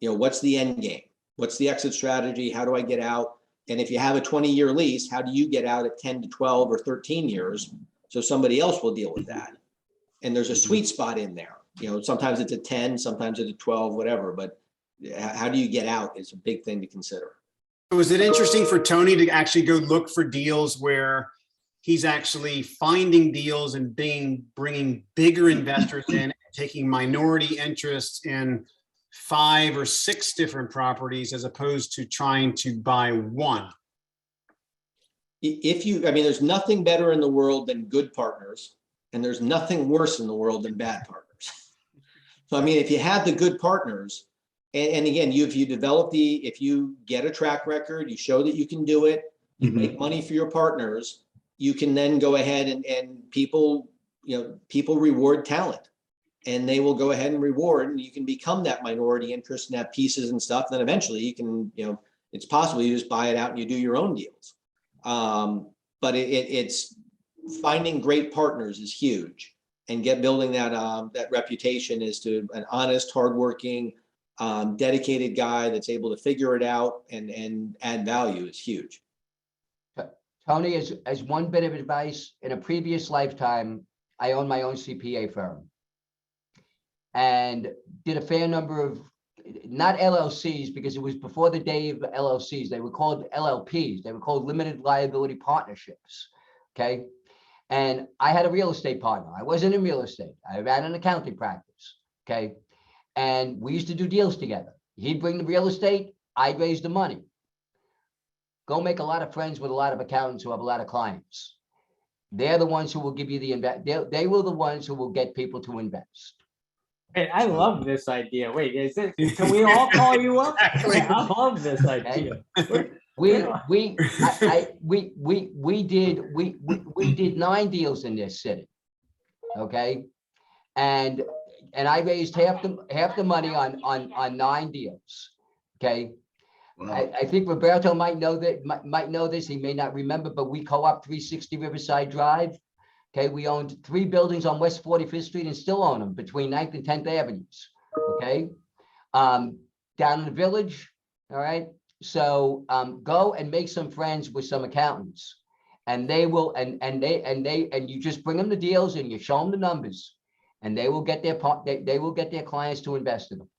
what's the end game? What's the exit strategy? How do I get out? And if you have a 20-year lease, how do you get out at 10 to 12 or 13 years? So somebody else will deal with that. And there's a sweet spot in there. Sometimes it's a 10, sometimes it's a 12, whatever. But how do you get out is a big thing to consider.
Was it interesting for Tony to actually go look for deals where he's actually finding deals and bringing bigger investors in, taking minority interests in 5 or 6 different properties as opposed to trying to buy one?
There's nothing better in the world than good partners, and there's nothing worse in the world than bad partners. So, if you have the good partners, and again, if you get a track record, you show that you can do it, you make money for your partners, you can then go ahead and people reward talent, and they will go ahead and reward, and you can become that minority interest and have pieces and stuff. Then eventually you can, it's possible you just buy it out and you do your own deals. But it's finding great partners is huge, and building that reputation as to an honest, hardworking, dedicated guy that's able to figure it out and add value is huge.
Tony, as one bit of advice, in a previous lifetime, I owned my own CPA firm and did a fair number of not LLCs, because it was before the day of LLCs. They were called LLPs. They were called limited liability partnerships. Okay. And I had a real estate partner. I wasn't in real estate. I ran an accounting practice. Okay. And we used to do deals together. He'd bring the real estate. I'd raise the money. Go make a lot of friends with a lot of accountants who have a lot of clients. They're the ones who will give you the invest. They were the ones who will get people to invest.
Hey, I love this idea. Wait, can we all call you up?
Exactly.
I love this idea.
We did 9 deals in this city. Okay. And I raised half the money on 9 deals. Okay.
Wow.
I think Roberto might know this. He may not remember, but we co-op 360 Riverside Drive. Okay, we owned 3 buildings on West 45th Street and still own them between 9th and 10th Avenues. Okay, down in the village. All right. So go and make some friends with some accountants, and they will, and you just bring them the deals and you show them the numbers, and they will get they will get their clients to invest in them.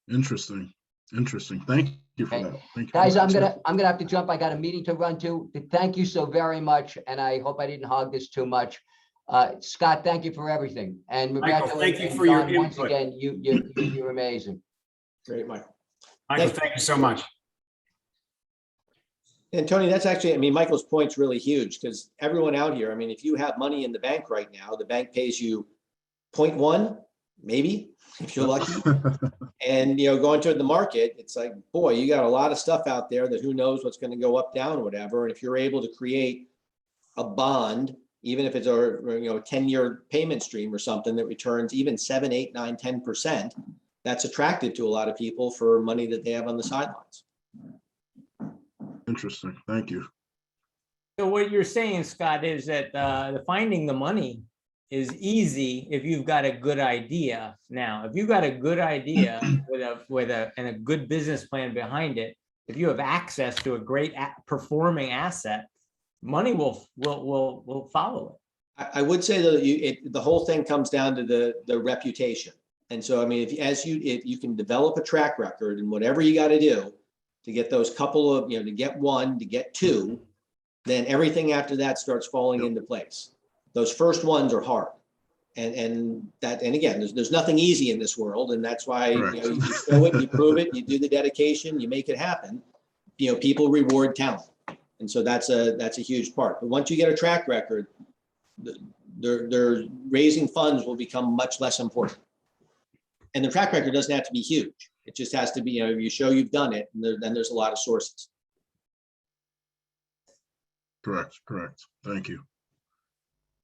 Interesting. Thank you for
Okay.
that. Thank you.
Guys, I'm gonna have to jump. I got a meeting to run to. Thank you so very much, and I hope I didn't hog this too much. Scott, thank you for everything. And
Michael,
Roberto,
thank you
and
for your
Don, once
input.
again, you're amazing.
Great, Michael.
Michael, thank you so much.
And Tony, that's actually, I mean, Michael's point's really huge because everyone out here, I mean, if you have money in the bank right now, the bank pays you 0.1, maybe, if you're lucky. And, going to the market, it's like, boy, you got a lot of stuff out there that who knows what's going to go up, down, or whatever. And if you're able to create a bond, even if it's a 10-year payment stream or something that returns even 7, 8, 9, 10%, that's attractive to a lot of people for money that they have on the sidelines.
Interesting. Thank you.
So what you're saying, Scott, is that the finding the money is easy if you've got a good idea. Now, if you've got a good idea and a good business plan behind it, if you have access to a great performing asset, money will follow it.
I would say that the whole thing comes down to the reputation. And so, I mean, if you can develop a track record and whatever you got to do to get those couple of, to get 1, to get 2, then everything after that starts falling into place. Those first ones are hard. And again, there's nothing easy in this world. And that's why, you show it, you prove it, you do the dedication, you make it happen. People reward talent. And so that's a huge part. But once you get a track record, their raising funds will become much less important. And the track record doesn't have to be huge. It just has to be, you show you've done it, and then there's a lot of sources.
Correct. Thank you.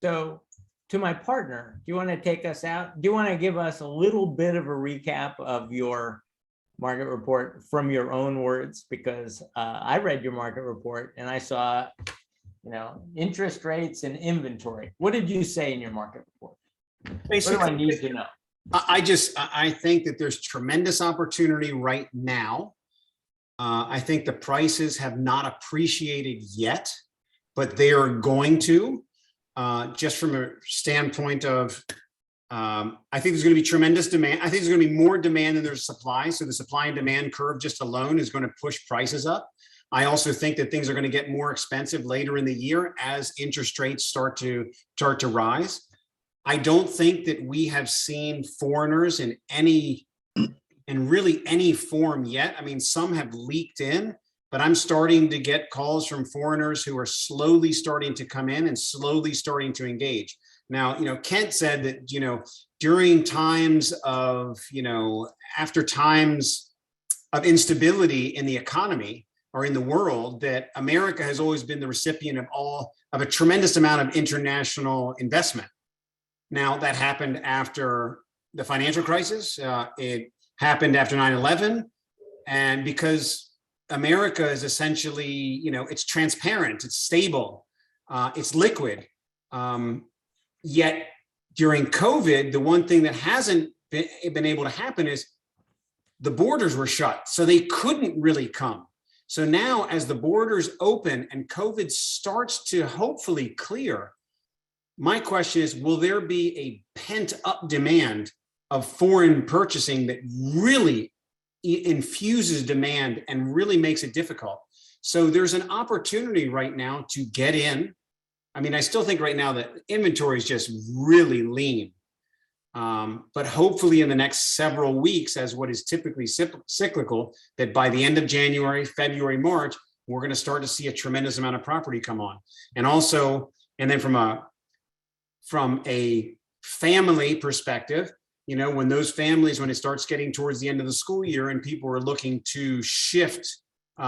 So to my partner, do you want to take us out? Do you want to give us a little bit of a recap of your market report from your own words? Because I read your market report and I saw, interest rates and inventory. What did you say in your market report?
Basically,
what do I need to know?
I think that there's tremendous opportunity right now. I think the prices have not appreciated yet, but they are going to, just from a standpoint of, I think there's going to be tremendous demand. I think there's going to be more demand than there's supply. So the supply and demand curve just alone is going to push prices up. I also think that things are going to get more expensive later in the year as interest rates start to rise. I don't think that we have seen foreigners in really any form yet. I mean, some have leaked in, but I'm starting to get calls from foreigners who are slowly starting to come in and slowly starting to engage. Now, Kent said that, during times of, after times of instability in the economy or in the world, that America has always been the recipient of a tremendous amount of international investment. Now, that happened after the financial crisis. It happened after 9/11. And because America is essentially, it's transparent, it's stable, it's liquid. Yet during COVID, the one thing that hasn't been able to happen is the borders were shut. So they couldn't really come. So now as the borders open and COVID starts to hopefully clear, my question is, will there be a pent up demand of foreign purchasing that really infuses demand and really makes it difficult. So there's an opportunity right now to get in. I mean, I still think right now that inventory is just really lean. But hopefully in the next several weeks, as what is typically cyclical, that by the end of January, February, March, we're going to start to see a tremendous amount of property come on. And also, and then from a family perspective, you know, when those families, when it starts getting towards the end of the school year and people are looking to shift,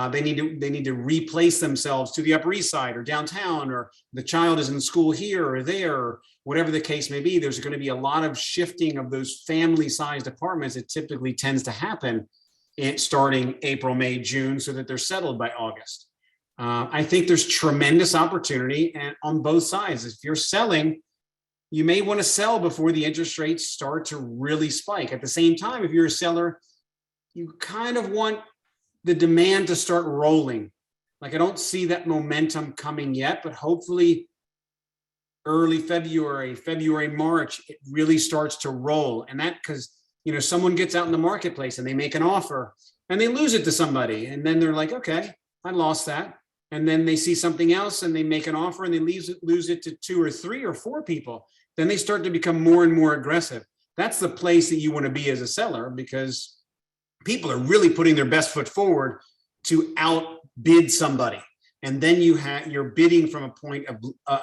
they need to replace themselves to the Upper East Side or downtown, or the child is in school here or there, or whatever the case may be. There's going to be a lot of shifting of those family-sized apartments. It typically tends to happen starting April, May, June, so that they're settled by August. I think there's tremendous opportunity, and on both sides. If you're selling, you may want to sell before the interest rates start to really spike. At the same time, if you're a seller, you kind of want the demand to start rolling. Like, I don't see that momentum coming yet, but hopefully early February, March, it really starts to roll. And that, because, you know, someone gets out in the marketplace and they make an offer and they lose it to somebody. And then they're like, okay, I lost that. And then they see something else and they make an offer and they lose it to 2 or 3 or 4 people. Then they start to become more and more aggressive. That's the place that you want to be as a seller, because people are really putting their best foot forward to outbid somebody. And then you're bidding from a point of,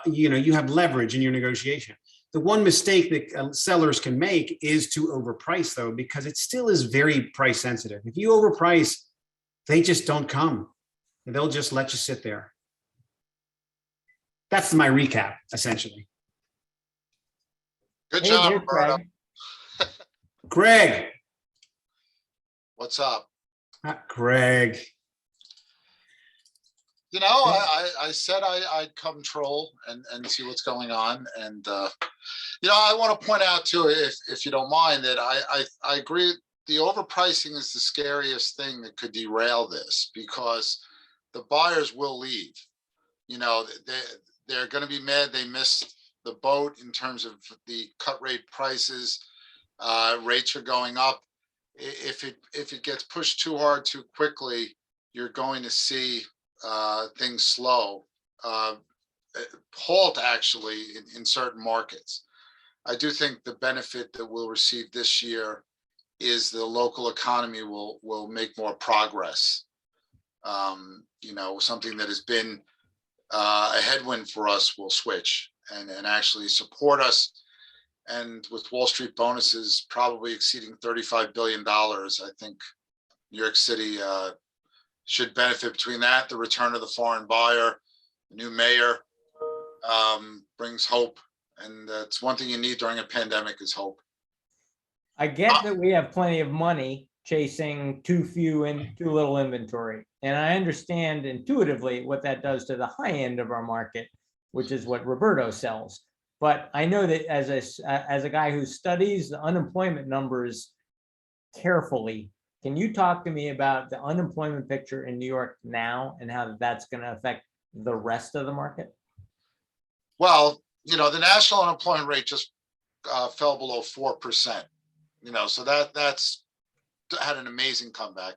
you have leverage in your negotiation. The one mistake that sellers can make is to overprice, though, because it still is very price sensitive. If you overprice, they just don't come. They'll just let you sit there. That's my recap, essentially.
Good
Hey
job,
there,
Roberto.
Craig.
Greg.
What's up?
Greg.
You know, I said I'd come troll and see what's going on. And, you know, I want to point out too, if you don't mind, that I agree. The overpricing is the scariest thing that could derail this, because the buyers will leave. You know, they're going to be mad they missed the boat in terms of the cut rate prices. Rates are going up. If it gets pushed too hard too quickly, you're going to see things slow, halt actually in certain markets. I do think the benefit that we'll receive this year is the local economy will make more progress. You know, something that has been a headwind for us will switch and actually support us. And with Wall Street bonuses probably exceeding $35 billion, I think New York City should benefit between that, the return of the foreign buyer, the new mayor brings hope. And that's one thing you need during a pandemic is hope.
I get that we have plenty of money chasing too few and too little inventory. And I understand intuitively what that does to the high end of our market, which is what Roberto sells. But I know that as a guy who studies the unemployment numbers carefully, can you talk to me about the unemployment picture in New York now and how that's going to affect the rest of the market?
Well, you know, the national unemployment rate just fell below 4%. You know, so that's had an amazing comeback.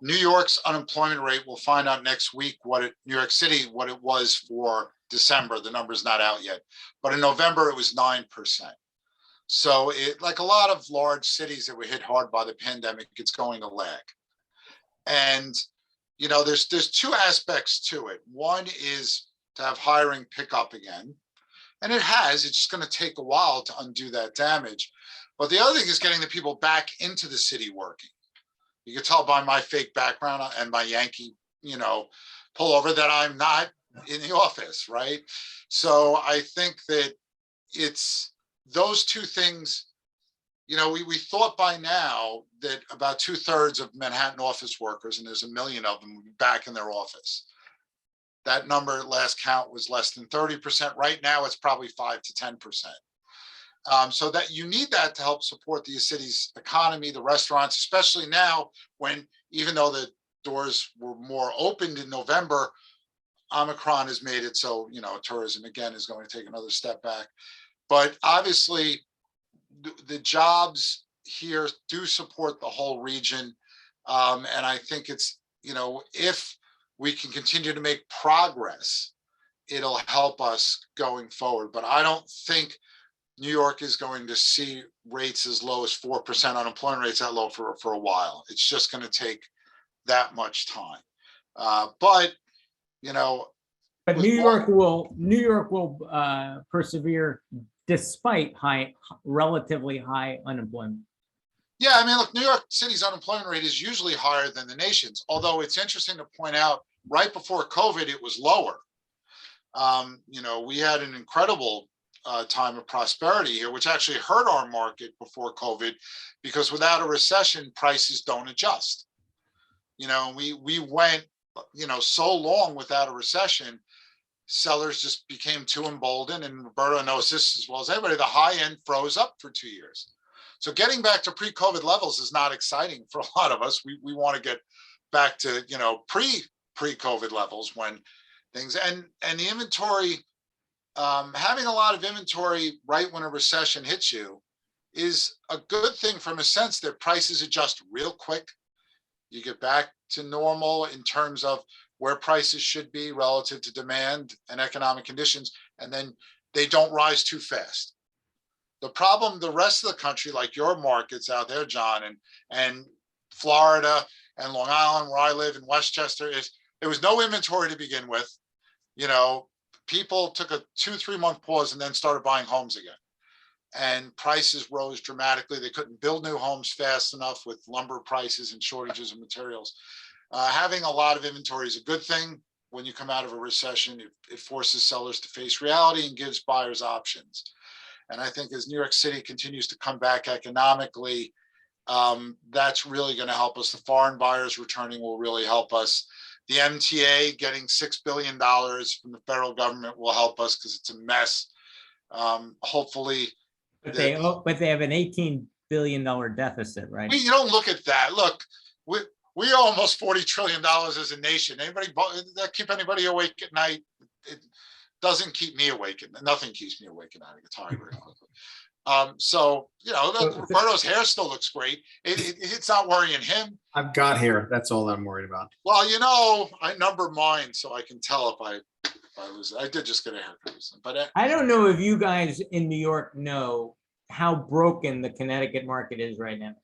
New York's unemployment rate, we'll find out next week New York City, what it was for December. The number's not out yet, but in November it was 9%. So like a lot of large cities that were hit hard by the pandemic, it's going to lag. And, you know, there's 2 aspects to it. One is to have hiring pick up again. And it has, it's just going to take a while to undo that damage. But the other thing is getting the people back into the city working. You can tell by my fake background and my Yankee, you know, pullover that I'm not in the office, right? So I think that it's those 2 things. You know, we thought by now that about 2/3 of Manhattan office workers, and there's 1 million of them, would be back in their office. That number at last count was less than 30%. Right now, it's probably 5 to 10%. So that you need that to help support the city's economy, the restaurants, especially now when, even though the doors were more opened in November, Omicron has made it so, you know, tourism again is going to take another step back. But obviously the jobs here do support the whole region. And I think it's, if we can continue to make progress, it'll help us going forward. But I don't think New York is going to see rates as low as 4%, unemployment rates that low for a while. It's just going to take that much time. But
But
with
New York will persevere despite relatively high unemployment.
Yeah, I mean, look, New York City's unemployment rate is usually higher than the nation's, although it's interesting to point out right before COVID, it was lower. We had an incredible time of prosperity here, which actually hurt our market before COVID, because without a recession, prices don't adjust. We went, so long without a recession, sellers just became too emboldened, and Roberto knows this as well as anybody, the high end froze up for 2 years. So getting back to pre-COVID levels is not exciting for a lot of us. We want to get back to, pre-COVID levels when things, and the inventory, having a lot of inventory right when a recession hits you is a good thing from a sense that prices adjust real quick. You get back to normal in terms of where prices should be relative to demand and economic conditions, and then they don't rise too fast. The problem, the rest of the country, like your markets out there, John, and Florida and Long Island, where I live in Westchester, is there was no inventory to begin with. People took a 2-3 month pause and then started buying homes again. And prices rose dramatically. They couldn't build new homes fast enough with lumber prices and shortages of materials. Having a lot of inventory is a good thing. When you come out of a recession, it forces sellers to face reality and gives buyers options. And I think as New York City continues to come back economically, that's really going to help us. The foreign buyers returning will really help us. The MTA getting $6 billion from the federal government will help us because it's a mess. Hopefully.
But they have an $18 billion deficit, right?
You don't look at that. Look, we owe almost $40 trillion as a nation. Anybody that keep anybody awake at night? It doesn't keep me awake. Nothing keeps me awake at night. I get tired very quickly. Roberto's hair still looks great. It's not worrying him.
I've got hair. That's all I'm worried about.
Well, I number mine so I can tell if I lose it. I did just get a haircut recently, but
I don't know if you guys in New York know how broken the Connecticut market is right now.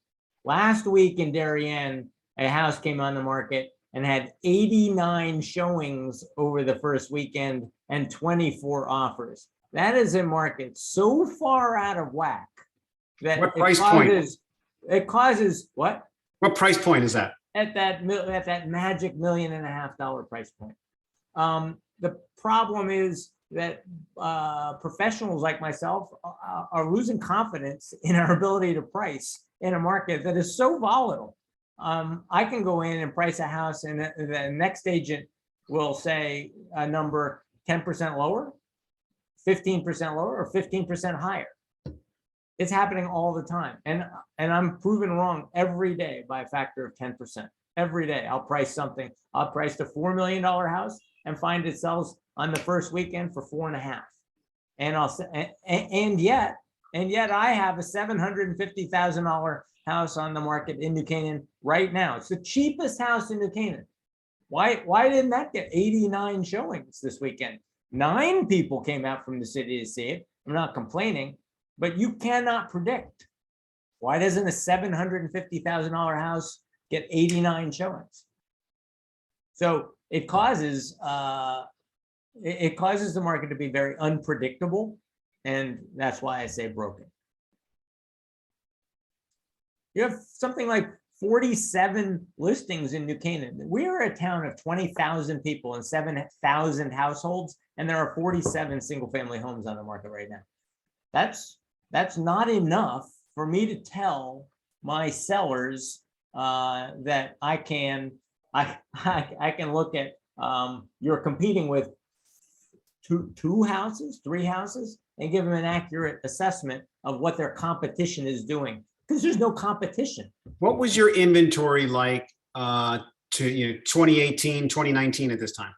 Last week in Darien, a house came on the market and had 89 showings over the first weekend and 24 offers. That is a market so far out of whack that
what price point?
It causes what?
What price point is that?
At that magic $1.5 million price point. The problem is that professionals like myself are losing confidence in our ability to price in a market that is so volatile. I can go in and price a house, and the next agent will say a number 10% lower, 15% lower, or 15% higher. It's happening all the time, and I'm proven wrong every day by a factor of 10%. Every day, I'll price something. I'll price the $4 million house and find it sells on the first weekend for 4.5. And yet I have a $750,000 house on the market in New Canaan right now. It's the cheapest house in New Canaan. Why didn't that get 89 showings this weekend? 9 people came out from the city to see it. I'm not complaining, but you cannot predict. Why doesn't a $750,000 house get 89 showings? So it causes the market to be very unpredictable, and that's why I say broken. You have something like 47 listings in New Canaan. We are a town of 20,000 people and 7,000 households, and there are 47 single-family homes on the market right now. That's not enough for me to tell my sellers that I can look at you're competing with two houses, 3 houses, and give them an accurate assessment of what their competition is doing, because there's no competition.
What was your inventory like to 2018, 2019 at this time?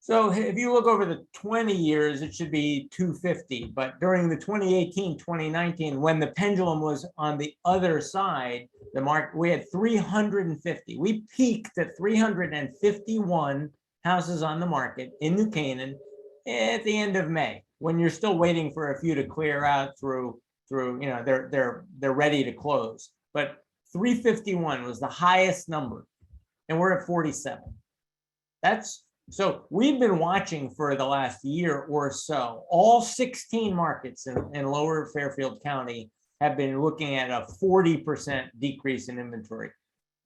So if you look over the 20 years, it should be 250. But during the 2018, 2019, when the pendulum was on the other side, the market, we had 350. We peaked at 351 houses on the market in New Canaan at the end of May, when you're still waiting for a few to clear out through, they're ready to close. But 351 was the highest number, and we're at 47. So we've been watching for the last year or so. All 16 markets in Lower Fairfield County have been looking at a 40% decrease in inventory.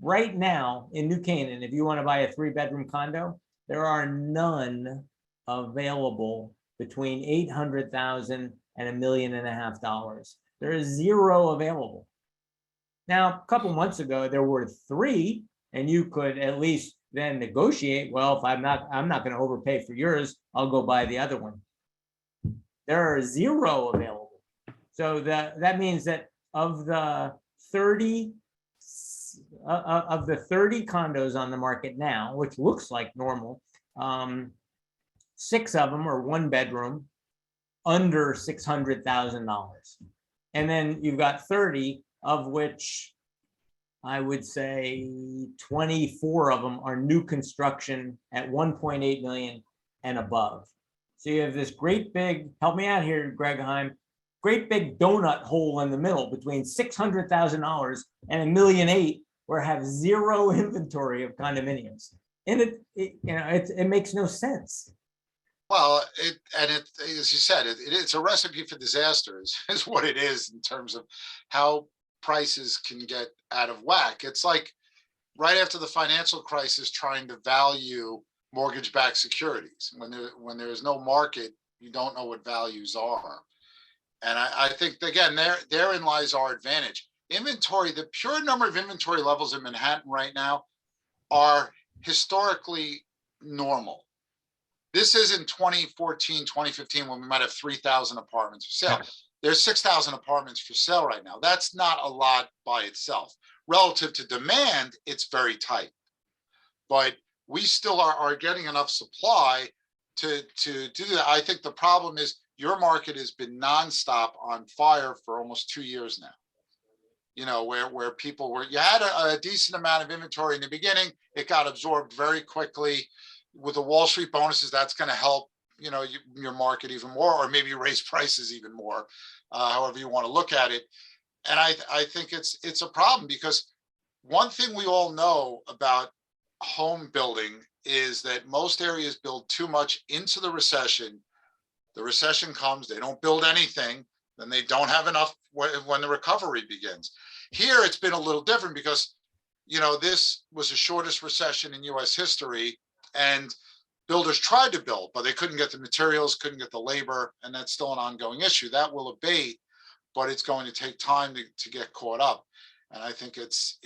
Right now in New Canaan, if you want to buy a 3-bedroom condo, there are none available between $800,000 and $1.5 million. There is 0 available. Now, a couple months ago, there were 3, and you could at least then negotiate. Well, if I'm not going to overpay for yours, I'll go buy the other one. There are 0 available. So that means that of the 30 condos on the market now, which looks like normal, 6 of them are 1-bedroom under $600,000. And then you've got 30 of which I would say 24 of them are new construction at 1.8 million and above. So you have this great big, help me out here, Greg Heym, great big donut hole in the middle between $600,000 and $1.8 million, where I have 0 inventory of condominiums. And it makes no sense.
Well, as you said, it's a recipe for disaster is what it is in terms of how prices can get out of whack. It's like right after the financial crisis, trying to value mortgage-backed securities. When there is no market, you don't know what values are. And I think, again, therein lies our advantage. Inventory, the pure number of inventory levels in Manhattan right now are historically normal. This isn't 2014, 2015, when we might have 3,000 apartments for sale. There's 6,000 apartments for sale right now. That's not a lot by itself. Relative to demand, it's very tight. But we still are getting enough supply to do that. I think the problem is your market has been nonstop on fire for almost 2 years now. You know, where people were, you had a decent amount of inventory in the beginning. It got absorbed very quickly. With the Wall Street bonuses, that's going to help, your market even more, or maybe raise prices even more, however you want to look at it. And I think it's a problem, because one thing we all know about home building is that most areas build too much into the recession. The recession comes, they don't build anything, then they don't have enough when the recovery begins. Here, it's been a little different because, this was the shortest recession in US history, and builders tried to build, but they couldn't get the materials, couldn't get the labor, and that's still an ongoing issue. That will abate, but it's going to take time to get caught up. And I think it's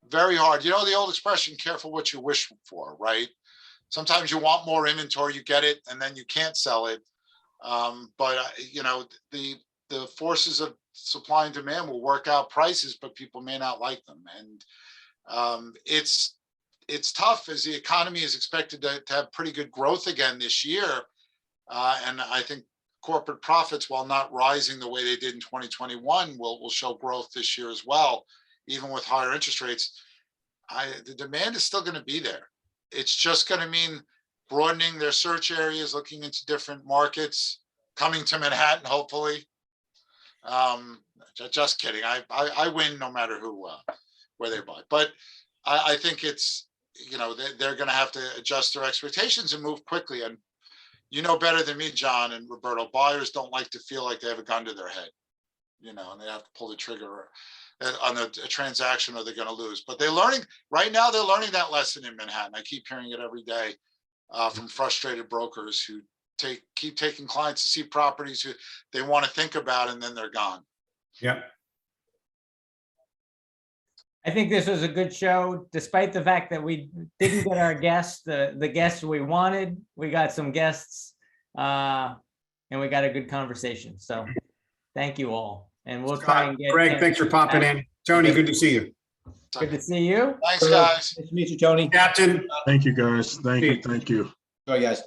very hard. The old expression, careful what you wish for, right? Sometimes you want more inventory, you get it, and then you can't sell it. But the forces of supply and demand will work out prices, but people may not like them. And it's tough, as the economy is expected to have pretty good growth again this year. And I think corporate profits, while not rising the way they did in 2021, will show growth this year as well, even with higher interest rates. The demand is still going to be there. It's just going to mean broadening their search areas, looking into different markets, coming to Manhattan, hopefully. Just kidding. I win no matter where they buy. But I think it's, they're going to have to adjust their expectations and move quickly. And better than me, John and Roberto, buyers don't like to feel like they have a gun to their head, and they have to pull the trigger on a transaction or they're going to lose. But they're learning that lesson in Manhattan. I keep hearing it every day from frustrated brokers who keep taking clients to see properties who they want to think about, and then they're gone.
Yeah.
I think this was a good show, despite the fact that we didn't get our guests, the guests we wanted. We got some guests, and we got a good conversation. So thank you all. And we'll try and get
Greg, thanks for popping in. Tony, good to see you.
Good to see you.
Thanks, guys.
Nice to meet you, Tony.
Captain.
Thank you, guys. Thank you.
All right, guys.